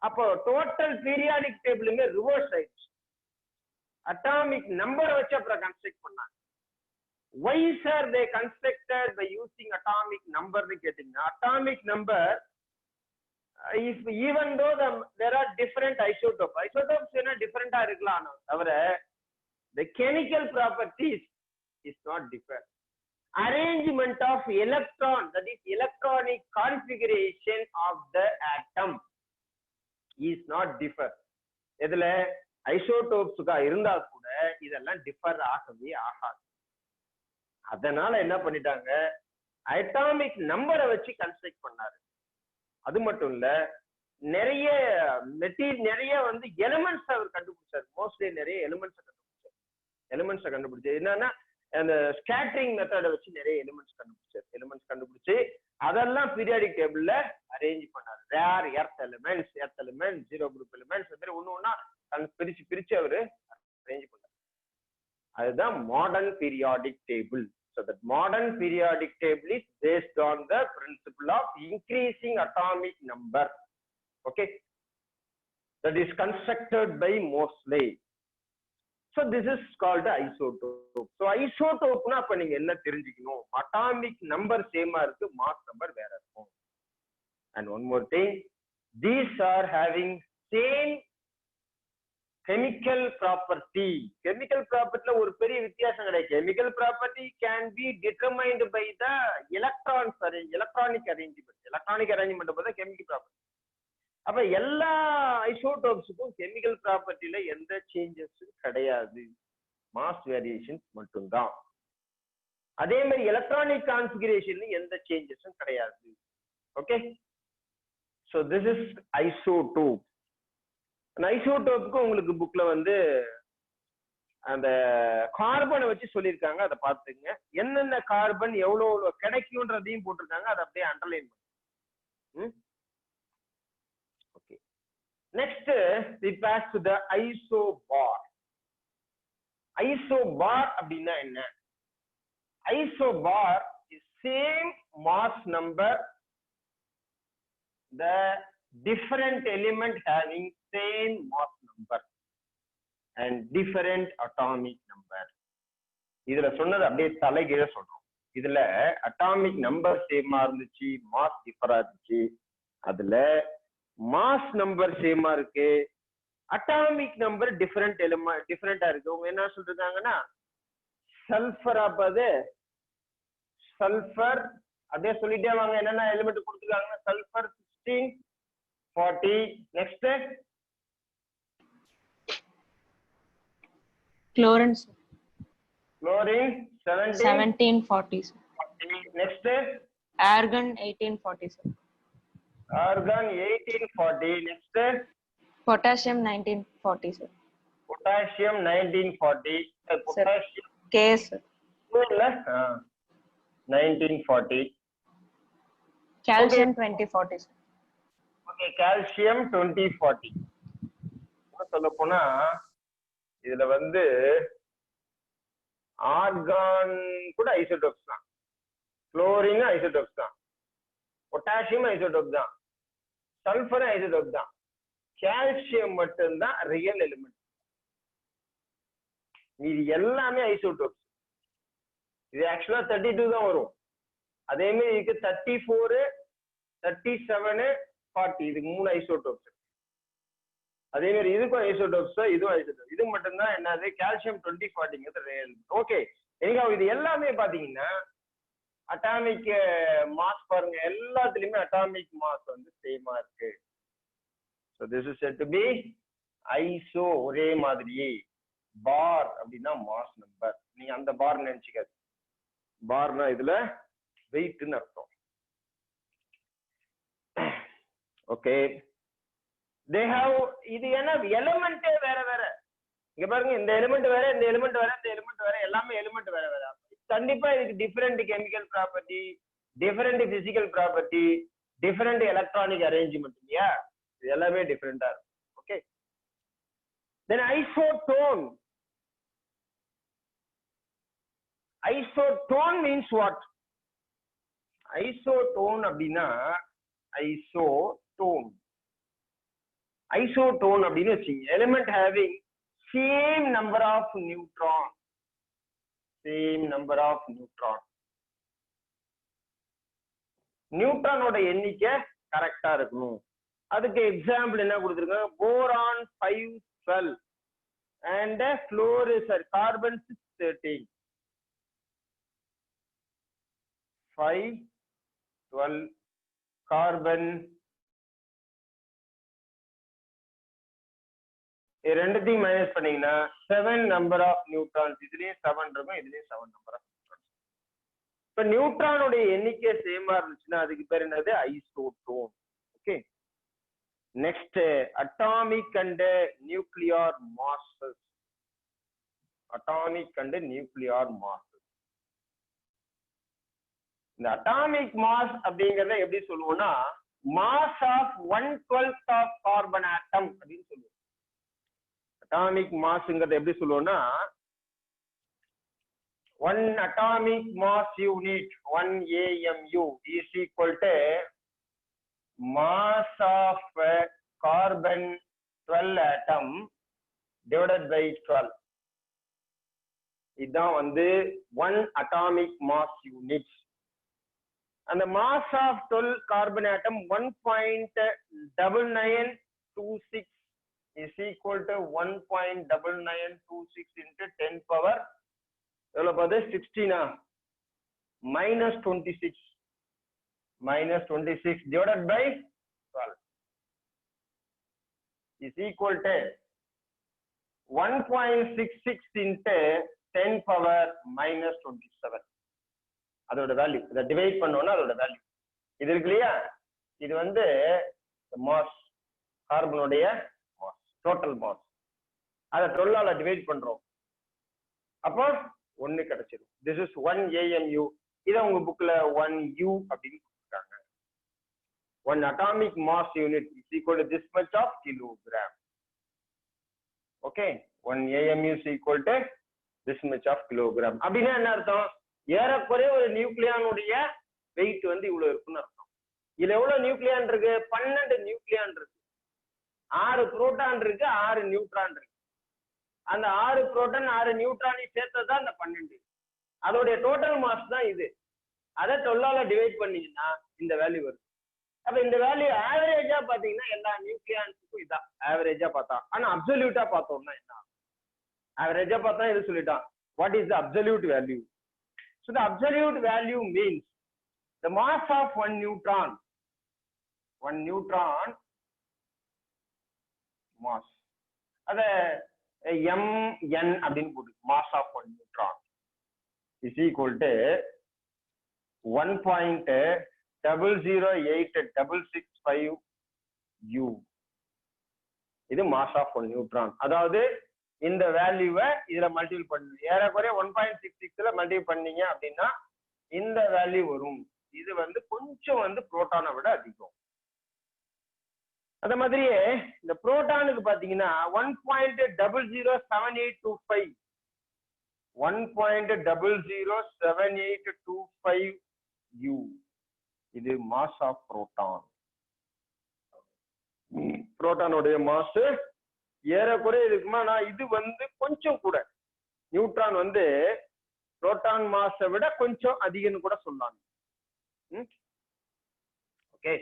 அப்போ டோட்டல் பீரியாடிக் டேபிளுமே ரிவர்ஸ் ஆயிடுச்சு. அட்டாமிக் நம்பரை வச்சு அப்புறம் கன்ஸ்ட்ரக்ட் பண்ணாங்க. why sir they constructed by using atomic number னு கேட்டீங்கன்னா, atomic number if even though there are different isotopes என்ன டிஃபரெண்டா இருக்கலாம், தவிர the chemical properties is not different. arrangement of electron, that is electronic configuration of the atom is not differ. இதுல ஐசோடோப்ஸ்கா இருந்தா கூட இதெல்லாம் differ ஆகவே ஆகாது. அதனால என்ன பண்ணிட்டாங்க, அட்டாமிக் நம்பரை வச்சு கன்ஸ்ட்ரக்ட் பண்ணாரு. அது மட்டும் இல்ல, நிறைய எலிமெண்ட்ஸ் அவர் கண்டுபிடிச்சாரு. மோஸ்ட்லி நிறைய எலிமெண்ட்ஸ் கண்டுபிடிச்சாரு. என்னன்னா அந்த ஸ்கேட்டரிங் மெத்தட வச்சு நிறைய எலிமெண்ட்ஸ் கண்டுபிடிச்சு அதெல்லாம் பீரியாடிக் டேபிள்ல அரேஞ்ச் பண்ணாரு. Rare earth elements, zero group elements, இந்த மாதிரி ஒண்ணு ஒண்ணா பிரிச்சு அவரு அரேஞ்ச் பண்ணாரு. அதுதான் modern periodic table. So that modern periodic table is based on the principle of increasing atomic number. Okay, that is constructed by Moseley. So this is called isotope. So isotope na appa neenga enna therinjikano, atomic number same ah irukku, mass number vera irukum. And one more thing, these are having same chemical property. Chemical property la ஒரு பெரிய வித்தியாசம் கிடையாது. chemical property can be determined by the electronic arrangement of the chemical property. அப்ப எல்லா ஐசோடோப்ஸுக்கும் chemical ப்ராப்பர்ட்டில எந்த சேஞ்சஸும் கிடையாது, mass variations மட்டும்தான். அதே மாதிரி எலக்ட்ரானிக் கான்ஃபிகரேஷன்ல எந்த சேஞ்சஸும் கிடையாது. Okay, so this is isotope. ஐசோடோப்புக்கு உங்களுக்கு புக்ல அந்த கார்பனை வச்சு சொல்லியிருக்காங்க, அதை பார்த்துங்க. என்னென்ன கார்பன் எவ்வளவு கிடைக்கும்ன்றதையும் போட்டிருக்காங்க, அதை அப்படியே அண்டர்லைன் பண்ணுங்க. Okay, next we pass to the isobar. isobar அப்படின்னா என்ன? isobar is same mass number, the different element having same mass number and different atomic number. இதுல சொன்னது அப்படியே தலைகீழ சொல்றோம். இதுல அட்டாமிக் நம்பர் சேமா இருந்துச்சு, மாஸ் டிஃபரா இருந்துச்சு. அதுல மாஸ் நம்பர் சேமா இருக்கு, அட்டாமிக் நம்பர் டிஃபரெண்டா இருக்கு. அவங்க என்ன சொல்றாங்கன்னா, சல்ஃபர் அப்பது சல்ஃபர் அதே சொல்லிட்டே வாங்க என்னென்ன எலிமெண்ட் கொடுத்துருக்காங்க. Sulphur 16 40. Next chlorine sir. Chlorine 17 1740 sir. Next argon 1840 sir. Argon 1840. Next potassium 1940 sir. Potassium 1940. Potassium K sir. இல்ல 1940. calcium 2040 sir. Okay calcium 2040. சொல்ல போனா இதுல வந்து ஆர்கான் கூட ஐசோடோப்ஸ் தான், குளோரின் ஐசோடோப்ஸ் தான், பொட்டாசியம் ஐசோடோப் தான், சல்ஃபர் ஐசோடோப் தான், கால்சியம் மட்டும்தான் ரியல் எலிமெண்ட். இது எல்லாமே ஐசோடோப்ஸ். இது ஆக்சுவலா 32 தான் வரும். அதே மாதிரி இதுக்கு 34 37 40 இதுக்கு 3 ஐசோடோப்ஸ். அதே மாதிரி இதுக்கும் ஐசோடோப்ஸ், இதுவும் ஐசோடோப். இது மட்டும்தான் என்னது கால்சியம் 2040ங்கிறது ரியல். ஓகே, எனிகாவ் இது எல்லாமே பாத்தீங்கன்னா அட்டாமிக் மாஸ் பாருங்க, எல்லாத்துலயுமே அட்டாமிக் மாஸ் வந்து சேமா இருக்கு. So this is said to be iso, ஒரே மாதிரி. பார் அப்படின்னா மாஸ் நம்பர், நீங்க அந்த பார் நினைச்சுக்காது. பார்னா இதுல வெயிட்னு அர்த்தம். ஓகே, தே ஹேவ் இது என்ன எலிமெண்டே வேற வேற. இங்க பாருங்க, இந்த எலிமெண்ட் வேற, இந்த எலிமெண்ட் வேற, இந்த எலிமெண்ட் வேற, எல்லாமே எலிமெண்ட் வேற வேற. கண்டிப்பா இதுக்கு different chemical property, different physical property, different electronic arrangement இல்லையா, இது எல்லாமே டிஃபரெண்டா இருக்கும். Okay, then isotone. Isotone means what? Isotone அப்படின்னா ஐசோடோன் ஐசோடோன் அப்படின்னு வச்சுங்க, element having same number of neutron, same number of neutron. நியூட்ரானோட எண்ணிக்கை கரெக்டா இருக்கணும். அதுக்கு எக்ஸாம்பிள் என்ன கொடுத்துருக்காங்க, போரான் 512 அண்ட் ஃப்ளோரிசர் கார்பன் 613. 512 கார்பன், ரெண்டுத்தையும் மைனஸ் பண்ணீங்கன்னா 7 நம்பர் ஆஃப் நியூட்ரான்ஸ். இதுலயும் 7 இருக்கும், இதுலயும் 7 நம்பர் ஆஃப் நியூட்ரான்ஸ். இப்ப நியூட்ரானுடைய எண்ணிக்கை சேமா இருந்துச்சுன்னா அதுக்கு பேர் என்னது isotone. Okay, next atomic and nuclear masses. Atomic and nuclear masses. இந்த அட்டாமிக் மாஸ் அப்படிங்கறத எப்படி சொல்லுவோம்னா mass of 1/12 of carbon atom அப்படின்னு சொல்லுவோம். அட்டாமிக் மாஸ்ங்கிறத எப்படி சொல்லுவோம்னா 1 atomic mass unit 1 AMU is equal to mass of carbon 12 atom divided by 12. இதான் வந்து 1 atomic mass unit. And the mass of 12 carbon atom 1.9926 is equal to 1.9926 into 10 power 16 minus 26 divided by 12 is equal to 1.66 into 10 power minus 27. அதோட value இதை divide பண்ணோம்னா அதோட value இது இருக்கு இல்லையா, இது வந்து மாஸ், கார்பனுடைய மாஸ், டோட்டல் மாஸ். அதை 12ஆல டிவைட் பண்றோம், அப்போ 1 கிடைச்சிடும். This is 1 AMU. இதை உங்க புக்ல 1U அப்படின்னு கொடுத்துருக்காங்க. 1 atomic mass unit is equal to this much of kilogram. Okay, 1 AMU is equal to this much of kilogram. அப்படின்னா என்ன அர்த்தம், ஏறக்குறைய ஒரு நியூக்ளியானுடைய வெயிட் வந்து இவ்வளவு இருக்குன்னு அர்த்தம். இதுல எவ்வளவு நியூக்ளியான் இருக்கு, 12 நியூக்ளியான் இருக்கு, 6 புரோட்டான் இருக்கு, 6 நியூட்ரான் இருக்கு. அந்த 6 புரோட்டான் 6 நியூட்ரானை சேர்த்ததான் அந்த 12. அதோடைய டோட்டல் மாஸ் தான் இது. அதை 12ஆல டிவைட் பண்ணீங்கன்னா இந்த வேல்யூ வருது. அப்ப இந்த வேல்யூ ஆவரேஜா பாத்தீங்கன்னா எல்லா நியூக்ளியான்ஸுக்கும் இதான் ஆவரேஜா பார்த்தா. ஆனா அப்சல்யூட்டா பார்த்தோம்னா என்ன, ஆவரேஜா பார்த்தா இது சொல்லிட்டான் what is the absolute value. So the absolute value means the mass of one neutron mass அத mn அப்படின்னு போட்டு mass of one neutron is equal to 1.008665 U. இது மாஸ் ஆஃப் ஒன் நியூட்ரான். அதாவது இந்த வேல்யூவை இதுல மல்டிபிள் பண்ணு, ஏறக்குறைய 1.66ல மல்டிபிள் பண்ணீங்க அப்படின்னா இந்த வேல்யூ வரும். இது வந்து கொஞ்சம் புரோட்டானை விட அதிகம். அத மாதிரியே இந்த புரோட்டானுக்கு பாத்தீங்கன்னா 1.007825 1.007825 U. இது மாஸ் ஆஃப் புரோட்டான். புரோட்டானுடைய மாஸ் ஏறக்குறைய இருக்குமா? நான் இது கொஞ்சம் கூட நியூட்ரான் புரோட்டான் மாஸை விட கொஞ்சம் அதிகம்னு கூட சொல்லலாம். ஓகே,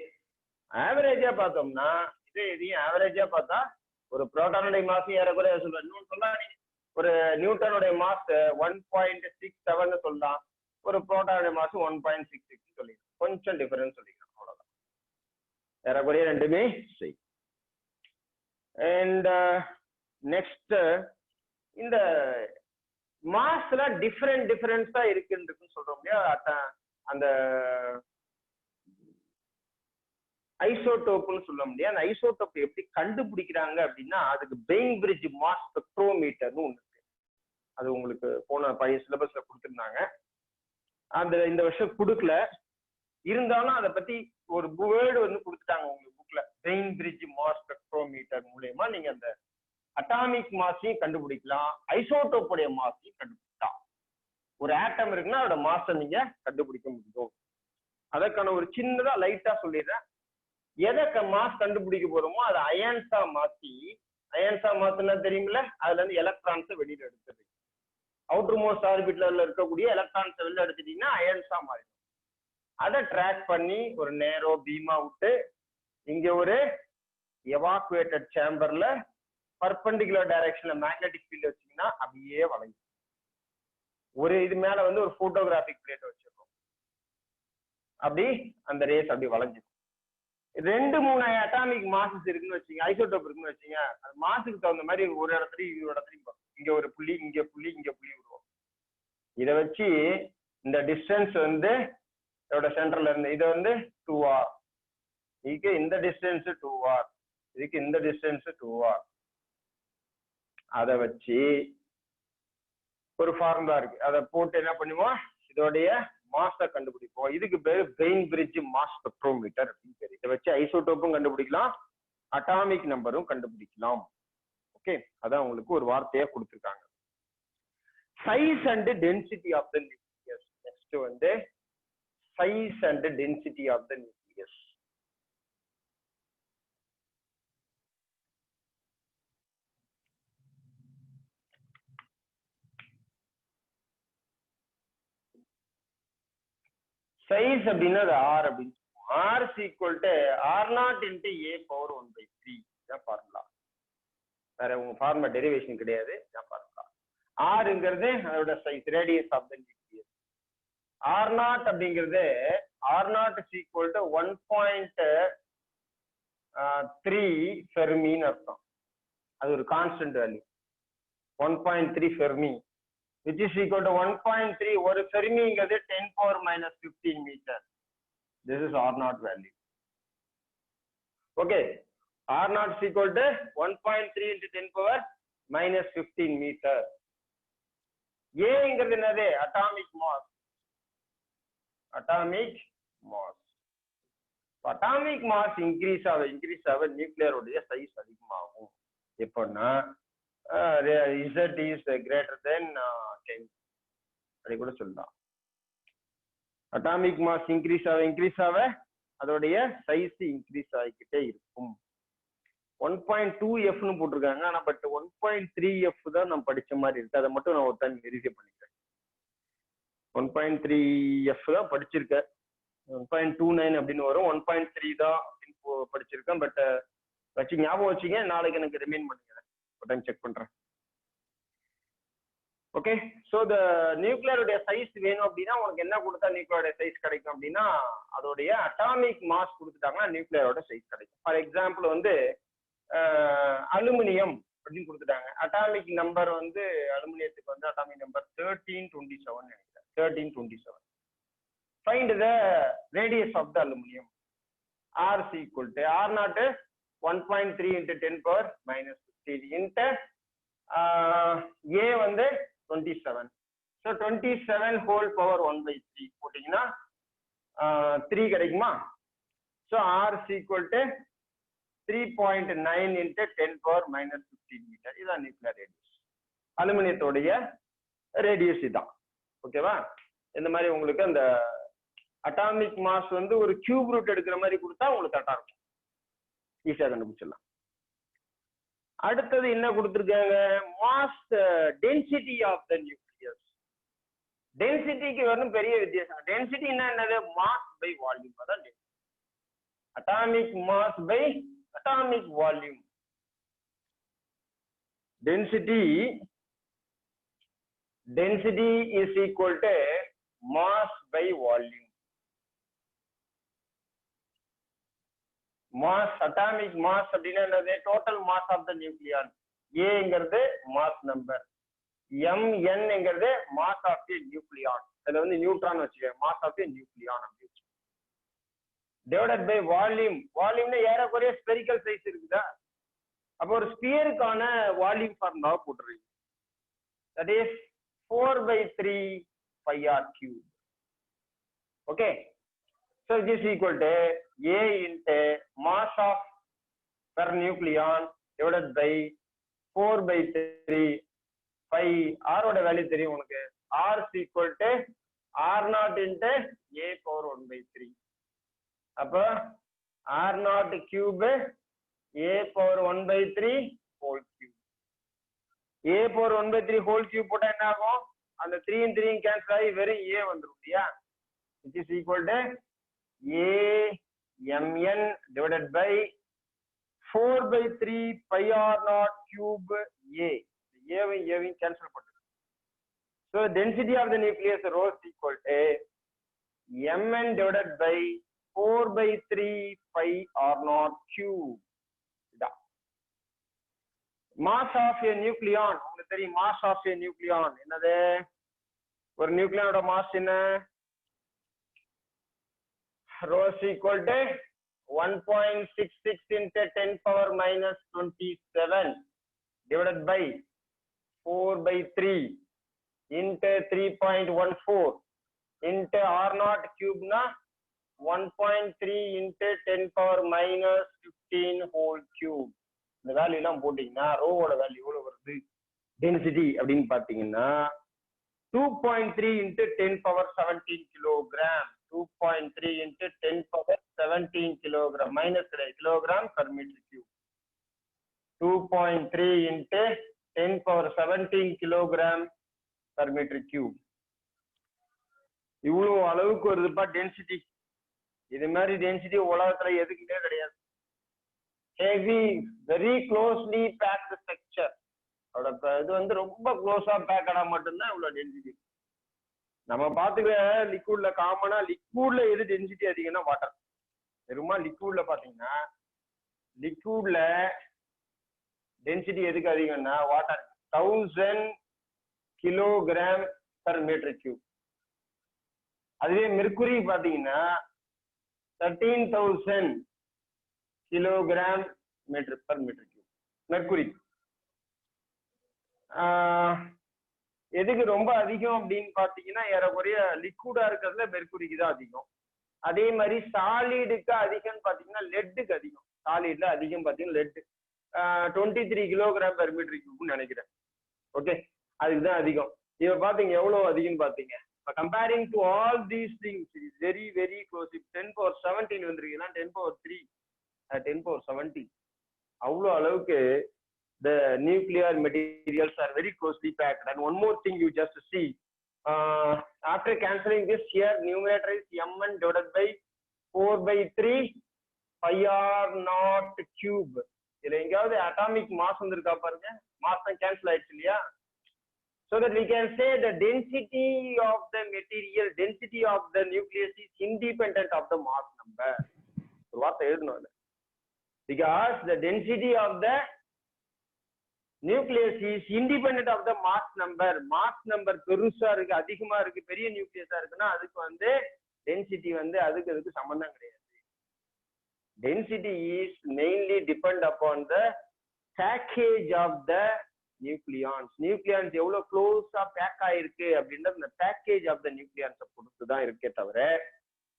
ஆவரேஜா பார்த்தோம்னா இதையும் ஆவரேஜா பார்த்தா ஒரு புரோட்டானுடைய மாஸ் ஏறக்குறைய சொல்லுவேன். இன்னொன்னு சொல்லலாம், ஒரு நியூட்டனுடைய மாஸ் 1.67 சொல்லலாம், ஒரு புரோட்டானுடைய மாஸ் 1.66 சொல்லிக்கலாம். கொஞ்சம் டிஃபரன்ஸ் சொல்லிக்கலாம், அவ்வளவுதான். ஏறக்குறைய ரெண்டுமே சரி. அண்ட் நெக்ஸ்ட் இந்த மாஸ்ல டிஃபரன்ஸா இருக்குன்னு சொல்றோம் இல்லையா? அந்த ஐசோடோப்னு சொல்ல முடியாது. அந்த ஐசோடோப் எப்படி கண்டுபிடிக்கிறாங்க அப்படின்னா அதுக்கு பெயின்பிரிட்ஜ் மாஸ் ஸ்பெக்ட்ரோமீட்டர்னு ஒண்ணு இருக்கு. அது உங்களுக்கு போன பழைய சிலபஸ்ல கொடுத்துருந்தாங்க. இந்த வருஷம் கொடுக்கல, இருந்தாலும் அதை பத்தி ஒரு வேர்டு கொடுத்துட்டாங்க உங்களுக்கு புக்ல. பெயின்பிரிட்ஜ் மாஸ் ஸ்பெக்ட்ரோமீட்டர் மூலமா நீங்க அந்த அட்டாமிக் மாஸையும் கண்டுபிடிக்கலாம், ஐசோடோப்புடைய மாஸையும் கண்டுபிடிக்கலாம். ஒரு ஆட்டம் இருக்குன்னா அதோட மாஸை நீங்க கண்டுபிடிக்க முடியும். அதற்கான ஒரு சின்னதா லைட்டா சொல்லிடுறேன். எதை மாஸ் கண்டுபிடிக்க போறோமோ அதை அயன்ஸா மாத்தினா தெரியுமில்ல, அதுல இருந்து எலக்ட்ரான்ஸை வெளியில எடுத்துது. அவுட்டர் மோஸ்ட் ஆர்பிட்ல இருக்கக்கூடிய எலக்ட்ரான்ஸை வெளியில எடுத்துட்டீங்கன்னா அயன்ஸா மாறிடும். அதை ட்ராக் பண்ணி ஒரு நேரோ பீமா விட்டு இங்க ஒரு எவாக்குவேட்டட் சேம்பர்ல பர்பெண்டிகுலர் டைரக்ஷன்ல மேக்னெட்டிக் ஃபீல்ட் வச்சீங்கன்னா அப்படியே வளையும். ஒரு இது மேல ஒரு போட்டோகிராபிக் பிளேட் வச்சிருக்கோம், அப்படி அந்த ரேஸ் அப்படி வளைஞ்சிடும். 2-3 அட்டாமிக் மாசஸ் இருக்குன்னு வச்சீங்க, ஐசோடோப் இருக்குன்னு வச்சீங்க, அது மாசுக்கு தகுந்த மாதிரி ஒரு இடத்துலயும் இங்க ஒரு புள்ளி, இங்க புள்ளி விடுவோம். இதை வச்சு இந்த டிஸ்டன்ஸ் இதோட சென்டர்ல இருந்து இது 2R, இதுக்கு இந்த டிஸ்டன்ஸ் 2R, இதுக்கு இந்த டிஸ்டன்ஸ் 2R. அதை வச்சு ஒரு ஃபார்முலா இருக்கு, அதை போட்டு என்ன பண்ணுவோம், இதோடைய மாஸை கண்டுபிடிப்போம். இதுக்கு பேரு பெயின்பிரிட்ஜ் மாஸ் ஸ்பெக்ட்ரோமீட்டர் அப்படின்னு பேரு. இதை வச்சு ஐசோடோப்பும் கண்டுபிடிக்கலாம், அட்டாமிக் நம்பரும் கண்டுபிடிக்கலாம். ஓகே, அதான் உங்களுக்கு ஒரு வார்த்தையா கொடுத்துருக்காங்க. Size and density of the nucleus. Next size and density of the nucleus. Size அப்படின்னா அது R அப்படின்னு சொல்லுவோம். R is equal to R0 into A power 1/3 தான் ஃபார்முலா. வேற உங்க ஃபார்முலா டெரிவேஷன் கிடையாது, தான் ஃபார்முலா. Rங்கிறது அதோட size, radius of the nucleus. R0 அப்படிங்கிறது R0 is equal to 1.3 ஃபெர்மின்னு அர்த்தம். அது ஒரு constant value, 1.3 Fermi, which is equal to 1.3. ஒரு ஃபெர்மிங்கிறது 10⁻⁻15 metre. This is R0 value. Okay, R0 is equal to 1.3 into 10⁻⁻15 meter. Aங்கிறது என்னது? Atomic mass. Atomic mass increase ஆக nuclear உடைய size அதிகமாகும். எப்படின்னா Z is greater than 10 அப்படி கூட சொல்லலாம். அட்டாமிக் மாஸ் இன்க்ரீஸ் ஆக அதோடைய சைஸ் இன்க்ரீஸ் ஆகிக்கிட்டே இருக்கும். 1.2F போட்டிருக்காங்க, ஆனா பட் 1.3F தான் நம்ம படிச்ச மாதிரி இருக்கு. அதை மட்டும் நான் ஒரு டைம் வெரிஃபை பண்ணிக்கிறேன். 1.3F தான் படிச்சிருக்கேன், 1.29 அப்படின்னு வரும். 1.3 தான் அப்படின்னு படிச்சிருக்கேன். பட் வச்சு ஞாபகம் வச்சுங்க, நாளைக்கு எனக்கு ரிமைண்ட் பண்ணிக்கிறேன், ஒரு டைம் செக் பண்றேன். ஓகே. ஸோ த நியூக்ளியருடைய சைஸ் வேணும் அப்படின்னா உனக்கு என்ன கொடுத்தா நியூக்ளியருடைய சைஸ் கிடைக்கும் அப்படின்னா அதோடைய அட்டாமிக் மாஸ் கொடுத்துட்டாங்கன்னா நியூக்ளியரோட சைஸ் கிடைக்கும். ஃபார் எக்ஸாம்பிள் வந்து அலுமினியம் அப்படின்னு கொடுத்துட்டாங்க. அட்டாமிக் நம்பர் வந்து அலுமினியத்துக்கு வந்து அட்டாமிக் நம்பர் 1327 நினைக்கிறேன். 1327. Find the radius of the aluminium. R is equal to R naught 1.3 into 10 power minus 15 into A வந்து 27. So 27 whole power 1/3 போட்டீங்கன்னா 3 கிடைக்குமா? So R is equal to 3.9 into 10 power minus 15 meter. இதுதான் nuclear radius. அலுமினியத்தோடைய radius இதான். ஓகேவா? இந்த மாதிரி உங்களுக்கு அந்த அட்டாமிக் மாஸ் வந்து ஒரு கியூப் ரூட் எடுக்கிற மாதிரி கொடுத்தா உங்களுக்கு கரெக்டா இருக்கும். ஈஸியா கண்டுபிடிச்சிடலாம். அடுத்தது என்ன கொடுத்துருக்காங்க? Mass density of the nucleus. டென்சிட்டிக்கு வரும் பெரிய வித்தியாசம். டென்சிட்டி என்னது? Mass by volume. அதான் atomic mass by atomic volume. Density is equal to mass by volume. Mass, atomic mass அப்படின்னா என்னது? Total mass of the nucleon. ஏங்கிறது மாஸ் நம்பர், mnங்கிறது மாஸ் ஆஃப் தி நியூக்ளியான். அதுல வந்து நியூட்ரான் வச்சுக்கோங்க, mass of the nucleon அப்படி வச்சு. Divided by volume. வால்யூம்னா ஏறக்குறைய ஸ்பெரிக்கல் சைஸ் இருக்குதா? அப்போ ஒரு ஸ்பியருக்கான வால்யூம் ஃபார்முலா போட்டுருங்க. That is 4/3 πr³. Okay. So this is equal to A into mass of per nucleon divided by 4/3 pi. R ஓட value தெரியும் உனக்கு. R is equal to R naught into A power 1/3. அப்ப R naught cube A power 1/3 whole cube. A power 1/3 whole cube போட்டா என்ன ஆகும்? அந்த 3 and 3 cancel ஆகி வெறும் A வந்துரும் இல்லையா? Which is equal to AMN divided by 4/3 pi R naught cube A. A cancel பண்ணுங்க. So density of the nucleus rho is equal to Mn divided by 4/3 pi R naught cube. Mass of a nucleon. உங்களுக்கு தெரியும் mass of a nucleon என்னது? ஒரு நியூக்ளியானோட mass என்ன? Rho is equal to 1.66 into 10 power minus 27 divided by 4/3 into 3.14 into R naught cube na 1.3 into 10 power minus 15 whole cube. இந்த value எல்லாம் போட்டீங்கன்னா ரோவோட value எவ்வளவு வருது? டென்சிட்டி அப்படின்னு பாத்தீங்கன்னா 2.3 into 10 power 17 kilogram. 2.3 into 10 power 17 kilogram. Minus kilogram per meter cube. 2.3 into 10 power 17 kilogram per meter cube. இவ்வளவு அளவுக்கு வருதுப்பா டென்சிட்டி. இது மாதிரி டென்சிட்டி உலகத்துல எதுக்குமே கிடையாது. Heavy, very closely packed structure. அதோட இது வந்து ரொம்ப க்ளோஸா பேக் ஆனா மட்டும்தான் இவ்வளவு டென்சிட்டி. நம்ம பாத்துக்கிற லிக்விட்ல காமனா லிக்விட்ல எது டென்சிட்டி அதிகம்னா வாட்டர். வெறுமா லிக்விட்ல பாத்தீங்கன்னா லிக்விட்ல டென்சிட்டி எதுக்கு அதிகம்னா water. 1000 kilogram per meter cube. அதுவே மெர்க்குரி பாத்தீங்கன்னா 13,000 kilogram per meter cube. Mercury எதுக்கு ரொம்ப அதிகம் அப்படின்னு பாத்தீங்கன்னா ஏறக்குறைய லிக்விடா இருக்கிறதுல மெர்க்குரிக்கு தான் அதிகம். அதே மாதிரி சாலிடுக்கு அதிகம்னு பாத்தீங்கன்னா லெட்டுக்கு அதிகம். சாலிட்ல அதிகம் பாத்தீங்கன்னா let 23 kilogram per meter cube நினைக்கிறேன். ஓகே, அதுக்குதான் அதிகம். இப்ப பாத்தீங்க எவ்வளவு அதிகம் பாத்தீங்க. Comparing to all these things very very close. 10 power 17 வந்துருக்குன்னா 10 power 3 10 power 17 அவ்வளவு அளவுக்கு the nuclear materials are very closely packed. And one more thing you just see, after cancelling this here, numerator is Mn divided by 4/3 pi R naught cube. இதுல எங்கயாவது atomic mass வந்திருக்கா பாருங்க. Mass தான் cancel ஆயிடுச்சு இல்லையா? so that we can say the density of the material, density of the nucleus is independent of the mass number. What I know, because the density of the nucleus is independent of the mass number. Mass number பெருசா இருக்கு, அதிகமா இருக்கு, பெரிய நியூக்ளியஸா இருக்குன்னா அதுக்கு வந்து density வந்து அதுக்கு சம்பந்தம் கிடையாது. Density is mainly depend upon the package of the nucleons. Nucleons எவ்வளவு க்ளோஸா பேக் ஆயிருக்கு அப்படின்றது இந்த பேக்கேஜ் ஆஃப் த நியூக்ளியன்ஸை பொறுத்து தான் இருக்கே தவிர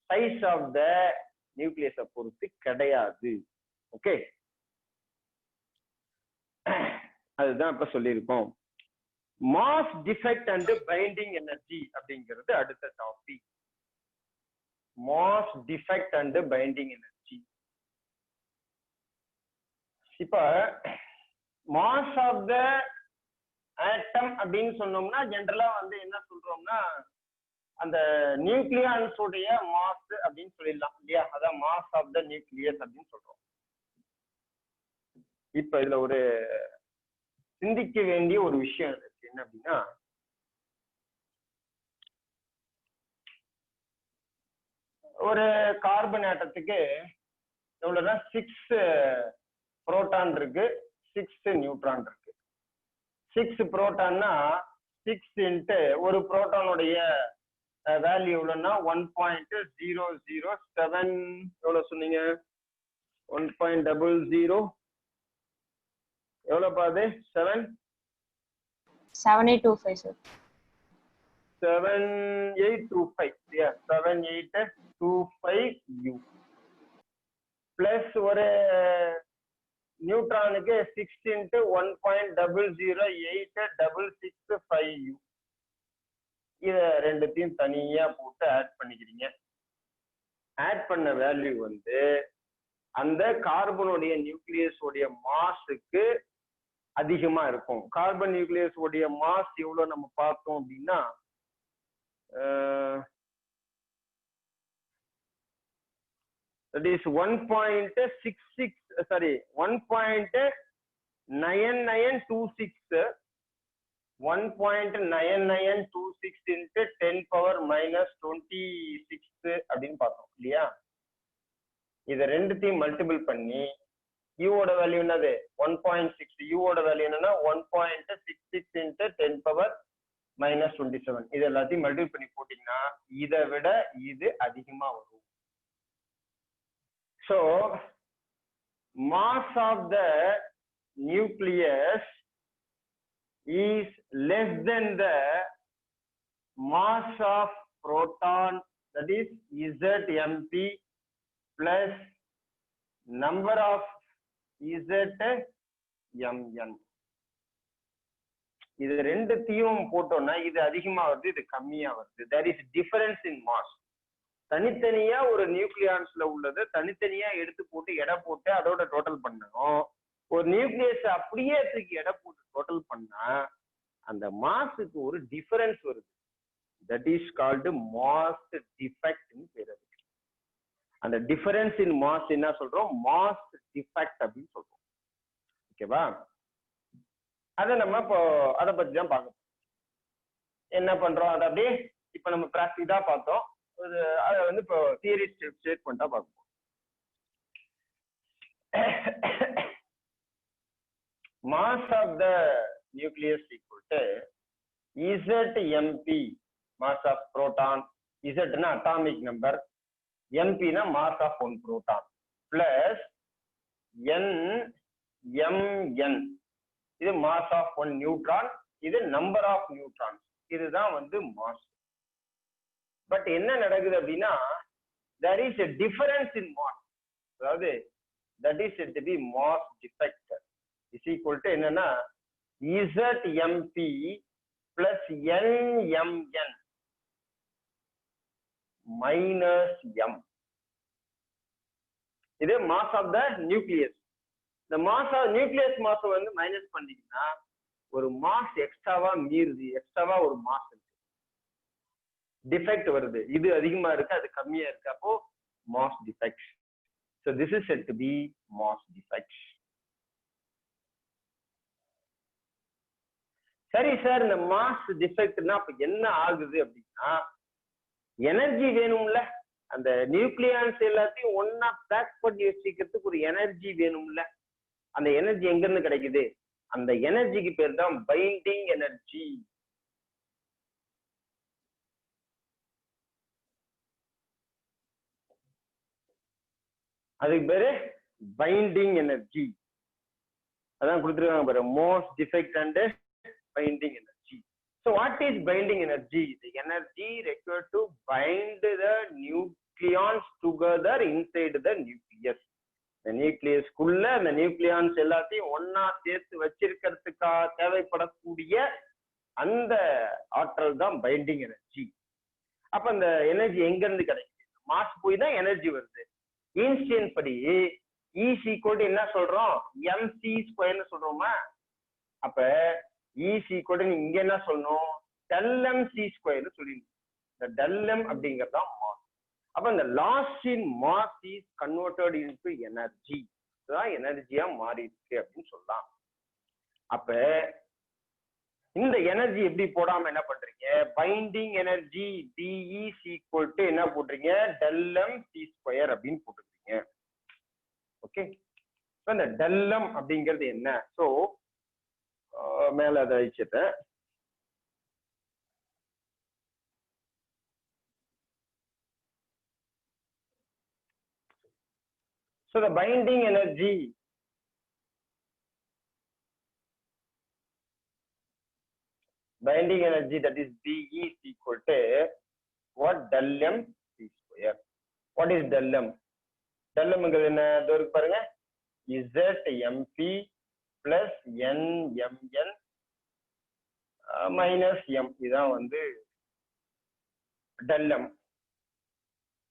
சைஸ் ஆஃப் த நியூக்ளியஸை பொறுத்து கிடையாது. ஓகே, அதுதான் இப்ப சொல்லியிருக்கோம். Mass defect and binding energy அப்படிங்கிறது அடுத்த topic. Mass defect and binding energy. இப்ப மாஸ் ஆஃப் த ஆட்டம் அப்படின்னு சொன்னோம்னா ஜென்ரலா வந்து என்ன சொல்றோம்னா அந்த நியூக்ளியான்ஸ் உடைய மாஸ் அப்படின்னு சொல்லிடலாம் இல்லையா? அதான் மாஸ் ஆஃப் த நியூக்ளியஸ் அப்படின்னு சொல்றோம். இப்ப இதுல ஒரு சிந்திக்க வேண்டிய ஒரு விஷயம் இருக்கு. என்ன அப்படின்னா, ஒரு கார்பன் ஆட்டத்துக்கு எவ்வளவுனா 6 புரோட்டான் இருக்கு, 6 நியூட்ரான் இருக்கு. 6 புரோட்டான்னா 6 இன்ட்டு ஒரு புரோட்டானுடைய வேல்யூ எவ்வளவுன்னா 1.007 எவ்வளவு சொன்னீங்க? 1.00 எவ்வளவு பாது? 7825 சார். 7825 7825 U பிளஸ் ஒரு நியூட்ரானுக்கு 6 இன்ட்டு 1.0086665 U. இத ரெண்டுத்தையும் தனியா போட்டு ஆட் பண்ணிக்கிறீங்க. ஆட் பண்ண வேல்யூ வந்து அந்த கார்பனுடைய நியூக்ளியஸ் உடைய மாஸுக்கு அதிகமா இருக்கும். கார்பன் நியூக்ளியஸ் உடைய மாஸ் எவ்வளவு நம்ம பார்த்தோம் அப்படின்னா that is 1.66 sorry 1.9926 1.9926 into 10 power minus 26 அப்படின்னு பார்த்தோம் இல்லையா? இதை ரெண்டுத்தையும் மல்டிபிள் பண்ணி யூவோட வேல்யூ என்னது 1.6, யூவோட வேல்யூ என்னன்னா 1.66 into 10 power minus 27. இது எல்லாத்தையும் மல்டிபிள் பண்ணி போட்டீங்கன்னா இதை விட இது அதிகமா வரும். So mass of the nucleus is less than the mass of proton, that is ZMP plus number of ZMN. இது ரெண்டுத்தையும் போட்டோம்னா இது அதிகமா வருது, இது கம்மியா வருது. There is difference in mass. தனித்தனியா ஒரு நியூக்ளியான்ஸ்ல உள்ளது தனித்தனியா எடுத்து போட்டு எடை போட்டு அதோட டோட்டல் பண்ணணும். ஒரு நியூக்ளியஸ் அப்படியே தூக்கி எடை போட்டு டோட்டல் பண்ணா அந்த மாஸுக்கு ஒரு டிஃபரன்ஸ் வருது. தட் இஸ் கால்டு மாஸ் டிஃபெக்ட்னு பேரு. அந்த டிஃபரன்ஸ் இன் மாஸ் என்ன சொல்றோம்? மாஸ் டிஃபெக்ட் அப்படின்னு சொல்றோம். ஓகேவா? அதை நம்ம இப்போ அதை பத்தி தான் பார்க்கணும். என்ன பண்றோம் அதை அப்படியே இப்ப நம்ம பிராக்டிகலா பார்த்தோம். அதை வந்து இப்போ தியரி ஸ்டேட்மெண்டா பார்ப்போம். mass of the nucleus equal to ZMP, mass of proton. Z na atomic number, MP na mass of one proton, plus NMN, இது mass of one neutron, இது number of neutrons. இதுதான் வந்து mass. பட் என்ன நடக்குது அப்படின்னா there is a difference in mass. அதாவது that is said to be mass defect is equal to என்னன்னா ZMP plus NMN minus M. இது mass of the nucleus. இந்த mass of nucleus mass வந்து minus பண்ணீங்கன்னா ஒரு மாஸ் எக்ஸ்ட்ராவா மீறுது, எக்ஸ்ட்ராவா ஒரு மாஸ் இருக்கு, டிஃபெக்ட் வருது. இது அதிகமா இருக்கு, அது கம்மியா இருக்கு, அப்போ mass defect. So this is said to be mass defect. சரி சார், இந்த மாஸ் டிஃபெக்ட்னா அப்ப என்ன ஆகுது அப்படின்னா, எனர்ஜி வேணும்ல. அந்த நியூக்ளியான்ஸ் எல்லாத்தையும் ஒன்னா பேக் பண்ணி வச்சுக்கிறதுக்கு ஒரு எனர்ஜி வேணும்ல. அந்த எனர்ஜி எங்க இருந்து கிடைக்குது? அந்த எனர்ஜிக்கு பேர் தான் பைண்டிங் எனர்ஜி. அதுக்கு பேரு பைண்டிங் எனர்ஜி. அதான் கொடுத்துருக்காங்க பாரு, most defect and binding energy. So what is binding energy? The energy required to bind the nucleons together inside the nucleus. The nucleus குள்ள அந்த நியூக்ளியான்ஸ் எல்லாத்தையும் ஒன்னா சேர்த்து வச்சிருக்கிறதுக்காக தேவைப்படக்கூடிய அந்த ஆற்றல் தான் பைண்டிங் எனர்ஜி. அப்ப அந்த எனர்ஜி எங்க இருந்து கிடைக்குது? மாஸ் போய் தான் எனர்ஜி வருது. ஐன்ஸ்டீன் படி E = என்ன சொல்றோம்? mc² சொல்றோமா? அப்ப E = இங்க என்ன சொல்லணும்? Δmc² சொல்லிடணும். இந்த Δm அப்படிங்கிறது தான் மாஸ். அப்ப இந்த loss in mass is converted into energy. இதுதான் எனர்ஜியா மாறி இருக்கு அப்படின்னு சொல்லலாம். அப்ப இந்த எனர்ஜி எப்படி போடாம என்ன பண்றீங்க? பைண்டிங் எனர்ஜி DE = என்ன போடுறீங்க? Δmc² அப்படின்னு போட்டுருக்கீங்க. ஓகே, இந்த ΔM அப்படிங்கிறது என்ன? சோ மேல அதை வச்சுட்டேன். So the binding energy that is DE = what? Δmc². What is ΔM? ΔMங்கிறது என்ன? இதோ பாருங்க, ZMP plus NMN minus M. இதான் வந்து ΔM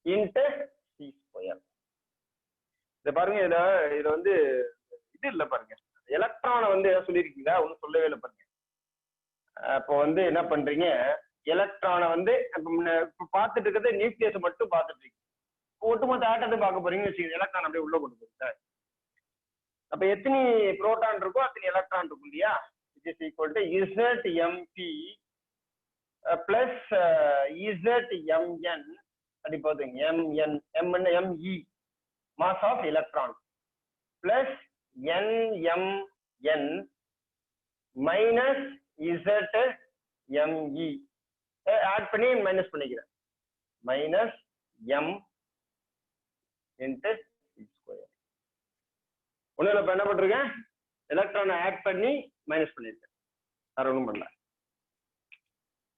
into c². இத பாருங்க, இதுல வந்து இது இல்ல பாருங்க, எலக்ட்ரானை வந்து ஏதாவது சொல்லியிருக்கீங்களா? ஒன்னும் சொல்லவே இல்லை பாருங்க. அப்போ வந்து என்ன பண்றீங்க? எலக்ட்ரானை வந்து இப்ப பார்த்துட்டு இருக்கிறது நியூக்ளியஸ் மட்டும் பார்த்துட்டு இருக்கீங்க. ஒட்டுமொத்த ஆட்டத்தை பார்க்க போறீங்கன்னு வச்சுக்கோங்க. எலக்ட்ரான் அப்படியே உள்ள கொண்டு போகுது சார். அப்ப எத்தனை புரோட்டான் இருக்கோ அத்தனை எலக்ட்ரான் இருக்கும் இல்லையா? which is equal to ZMP plus ZMN. அப்படி பாத்தீங்க, ME mass of electron plus NMN minus ZME. Add பண்ணி மைனஸ் பண்ணிக்கிறேன். Minus M into c². ஒன்னும் இல்ல, என்ன பண்றேன்? எலக்ட்ரானை ஆட் பண்ணி மைனஸ் பண்ணிருக்கேன். வேற ஒன்றும் பண்ணல.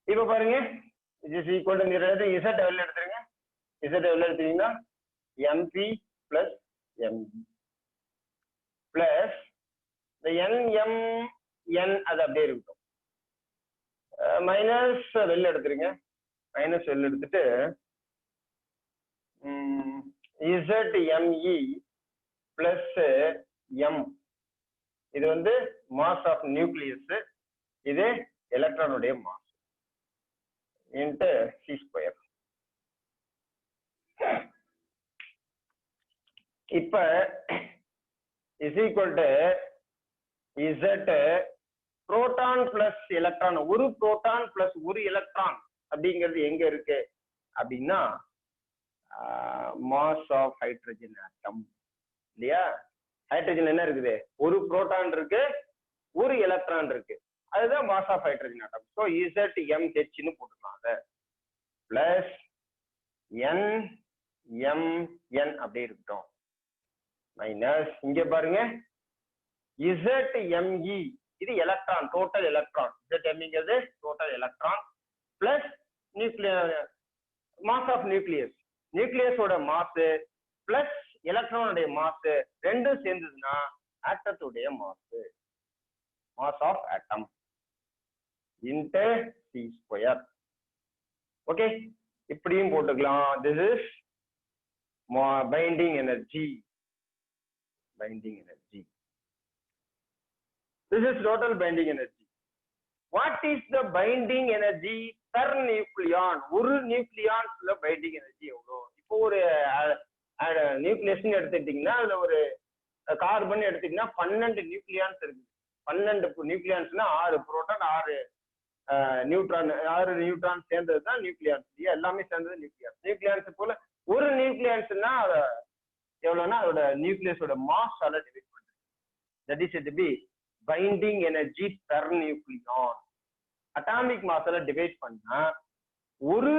இப்ப பாருங்க, Z வெளில எடுத்துருங்க. Z வெளில எடுத்தீங்கன்னா MP plus ME plus இந்த NMN அது அப்படியே இருக்கும். மைனஸ் வெளில எடுத்துருங்க. மைனஸ் வெளில எடுத்துட்டு ZME plus M. இது வந்து மாஸ் ஆஃப் நியூக்ளியஸ், இது எலக்ட்ரானுடைய மாஸ் இன்டு c². இப்ப is equal to Z proton plus electron. ஒரு புரோட்டான் பிளஸ் ஒரு எலக்ட்ரான் அப்படிங்கிறது எங்க இருக்கு அப்படின்னா மாஸ் ஆஃப் ஹைட்ரஜன் ஆட்டம் இல்லையா? ஹைட்ரஜன் என்ன இருக்குது? ஒரு புரோட்டான் இருக்கு, ஒரு எலக்ட்ரான் இருக்கு. அதுதான் mass of hydrogen atom. So ZMH போட்டுக்கலாம். அதை பிளஸ் NMN அப்படியே இருக்கட்டும். மைனஸ் இங்க பாருங்க ZME, இது எலக்ட்ரான், டோட்டல் எலக்ட்ரான். ZMEங்கிறது total electron plus nuclear mass of nucleus. நியூக்ளியஸோட மாஸ் பிளஸ் எலக்ட்ரானுடைய மாஸ் ரெண்டும் சேர்ந்ததுன்னா ஆட்டத்துடைய mass, mass of atom into c². Okay, இப்படியும் போட்டுக்கலாம். This is binding energy. binding energy. This is total binding energy. What is the binding energy per nucleon? ஒரு நியூக்ளியான்ஸ்ல binding energy எவ்வளோ? இப்போ ஒரு நியூக்ளியஸ் எடுத்துட்டீங்கன்னா அதுல ஒரு கார்பன் எடுத்தீங்கன்னா 12 நியூக்ளியான்ஸ் இருக்கு. 12 நியூக்ளியான்ஸ்னா 6 புரோட்டான் 6 நியூட்ரான் 6 நியூட்ரான் சேர்ந்தது தான் நியூக்ளியான்ஸ். எல்லாமே சேர்ந்தது நியூக்ளியான்ஸ். நியூக்ளியான்ஸ் போல ஒரு நியூக்ளியான்ஸ்னா எவ்வளவுன்னா அதோட நியூக்ளியஸோட மாஸ் ஆல டிவைட் பண்றது. That is it B binding energy per nucleon. அட்டாமிக் மாஸால டிவைட் பண்ணா ஒரு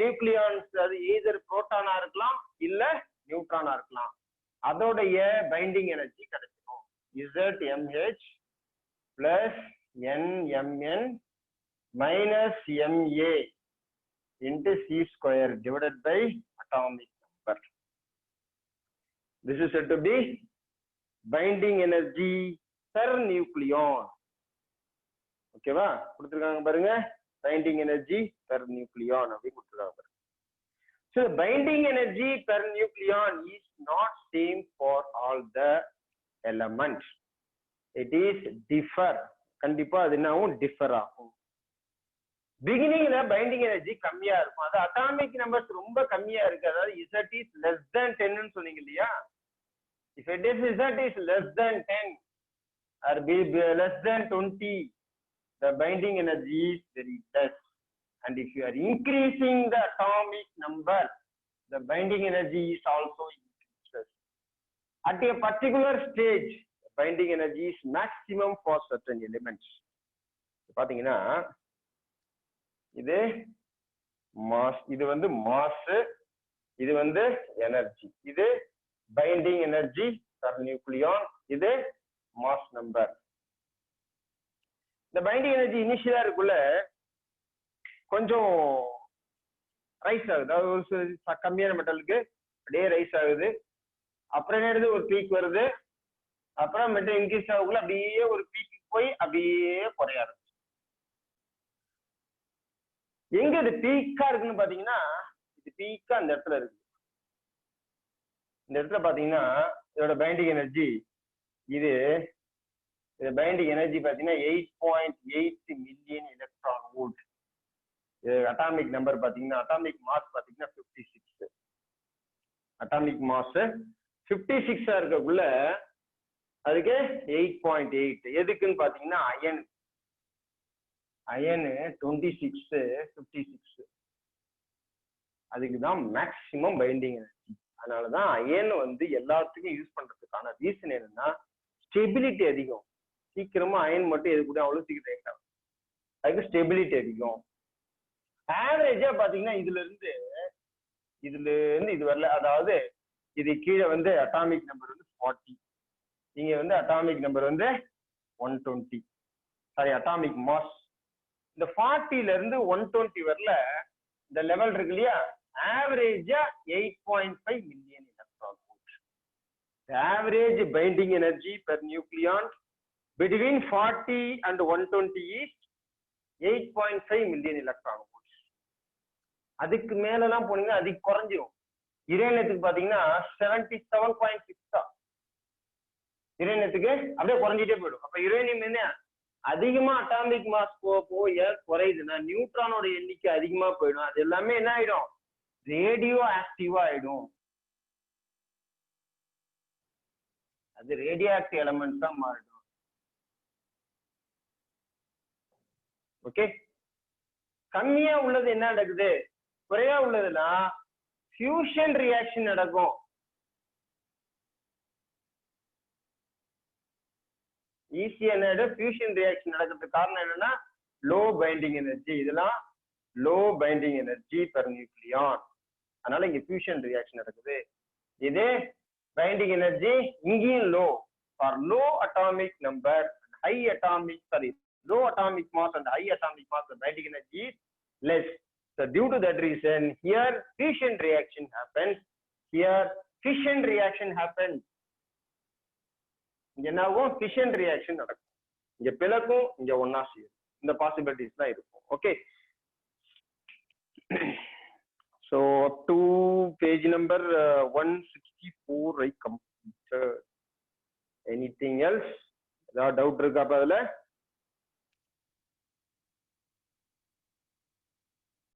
நியூக்ளியான்ஸ் அது எய்தர் புரோட்டானா இருக்கலாம் இல்ல நியூட்ரானா இருக்கலாம், அதோடைய பைண்டிங் எனர்ஜி கிடைக்கும். ZMH plus NMN minus MA into C square divided by atomic number. This is said to be binding energy per nucleon. ஓகேவா? கொடுத்திருக்காங்க பாருங்க, binding energy per nucleon அப்படி கொடுத்திருக்காங்க பாருங்க. So binding energy per nucleon is not same for all the elements. It is differ. கண்டிப்பா அது என்னவும் differ ஆகும். பிகினிங்ல binding energy கம்மியா இருக்கும். அது அட்டாமிக் நம்பர்ஸ் ரொம்ப கம்மியா இருக்கு. அதாவது Z is less than 10 ன்னு சொன்னீங்க இல்லையா? If it is Z is less than 10 or be less than 20, the binding energy is very less. And if you are increasing the atomic number, the binding energy is also increases. At a particular stage, the binding energy is maximum for certain elements. பாத்தீங்கன்னா இது mass, இது வந்து mass, இது வந்து energy, இது binding energy per nucleon, இது mass number. இந்த binding energy இனிஷியலா இருக்குள்ள கொஞ்சம் ரைஸ் ஆகுது. அதாவது ஒரு கம்மியான மெட்டலுக்கு அப்படியே ரைஸ் ஆகுது. அப்புறம் என்ன, ஒரு பீக் வருது. அப்புறம் மெட்டல் இன்க்ரீஸ் ஆகுள்ள அப்படியே ஒரு பீக்கு போய் அப்படியே குறையாது. எங்க இது பீக்கா இருக்குன்னு பாத்தீங்கன்னா, இது பீக்கா அந்த இடத்துல இருக்கு. இந்த இடத்துல பாத்தீங்கன்னா இதோட பைண்டிங் எனர்ஜி, இது பைண்டிங் எனர்ஜி பாத்தீங்கன்னா 8.8 million electron volt. Atomic number பாத்தீங்கன்னா, அட்டாமிக் மாஸ் பாத்தீங்கன்னா 56. அட்டாமிக் மாஸ் 56 இருக்கக்குள்ள அதுக்கு 8.8 எதுக்குன்னு பாத்தீங்கன்னா அயன் 26 56 அதுக்குதான் மேக்சிமம் பைண்டிங் எனர்ஜி. அதனாலதான் அயன் வந்து எல்லாத்துக்கும் யூஸ் பண்றதுக்கான ரீசன் என்னன்னா, ஸ்டெபிலிட்டி அதிகம். சீக்கிரமா அயன் மட்டும் எது கூட அவ்வளவு சீக்கிரம் அதுக்கு ஸ்டெபிலிட்டி அதிகம். ஆவரேஜா பாத்தீங்கன்னா இதுல இருந்து இது வரல. அதாவது இது கீழே வந்து அட்டாமிக் நம்பர் வந்து 40, இங்க வந்து அட்டாமிக் நம்பர் வந்து 120. Sorry, atomic mass. இந்த 40ல இருந்து 120 வரல இந்த லெவல் இருக்கு இல்லையா, ஆவரேஜா 8.5 million electron volt. Average binding energy per nucleon between 40 and 120 is 8.5 million electron volt. அதுக்கு மேலலாம் போனீங்கன்னா அதுக்கு குறைஞ்சிரும். யுரேனியத்துக்கு பாத்தீங்கன்னா 77.6 தான். யுரேனியத்துக்கு அப்படியே குறைஞ்சிட்டே போயிடும். அப்ப யுரேனியம் என்ன அதிகமா அட்டாமிக் மாஸ் போக குறையுதுன்னா நியூட்ரானோட எண்ணிக்கை அதிகமா போயிடும். அது எல்லாமே என்ன ஆயிடும், ரேடியோ ஆக்டிவா ஆயிடும். அது ரேடியோ ஆக்டிவ் எலமெண்ட் தான் மாறிடும். ஓகே, கம்மியா உள்ளது என்ன நடக்குது, குறையா உள்ளதுன்னா ஃபியூஷன் ரியாக்ஷன் நடக்கும். ஈஸியா ஃபியூஷன் ரியாக்ஷன் நடக்கிறதுக்கு காரணம் என்னன்னா லோ பைண்டிங் எனர்ஜி. இதெல்லாம் low binding energy per nucleon. அதனால இங்க ஃபியூஷன் ரியாக்ஷன் நடக்குது. இதே பைண்டிங் எனர்ஜி இங்கேயும் low. For low atomic number, high atomic low atomic mass and high atomic mass, the binding energy is less. So due to that reason, here fission reaction happens. Here fission reaction happens. இங்க என்னாகும், fission reaction நடக்கும். இங்க பிளக்கும், இங்க ஒன்னா சேரும். இந்த possibilities தான் இருக்கும். Okay, so up to page number 164 I completed. Anything else? ஏதாவது டவுட் இருக்கா அதுல?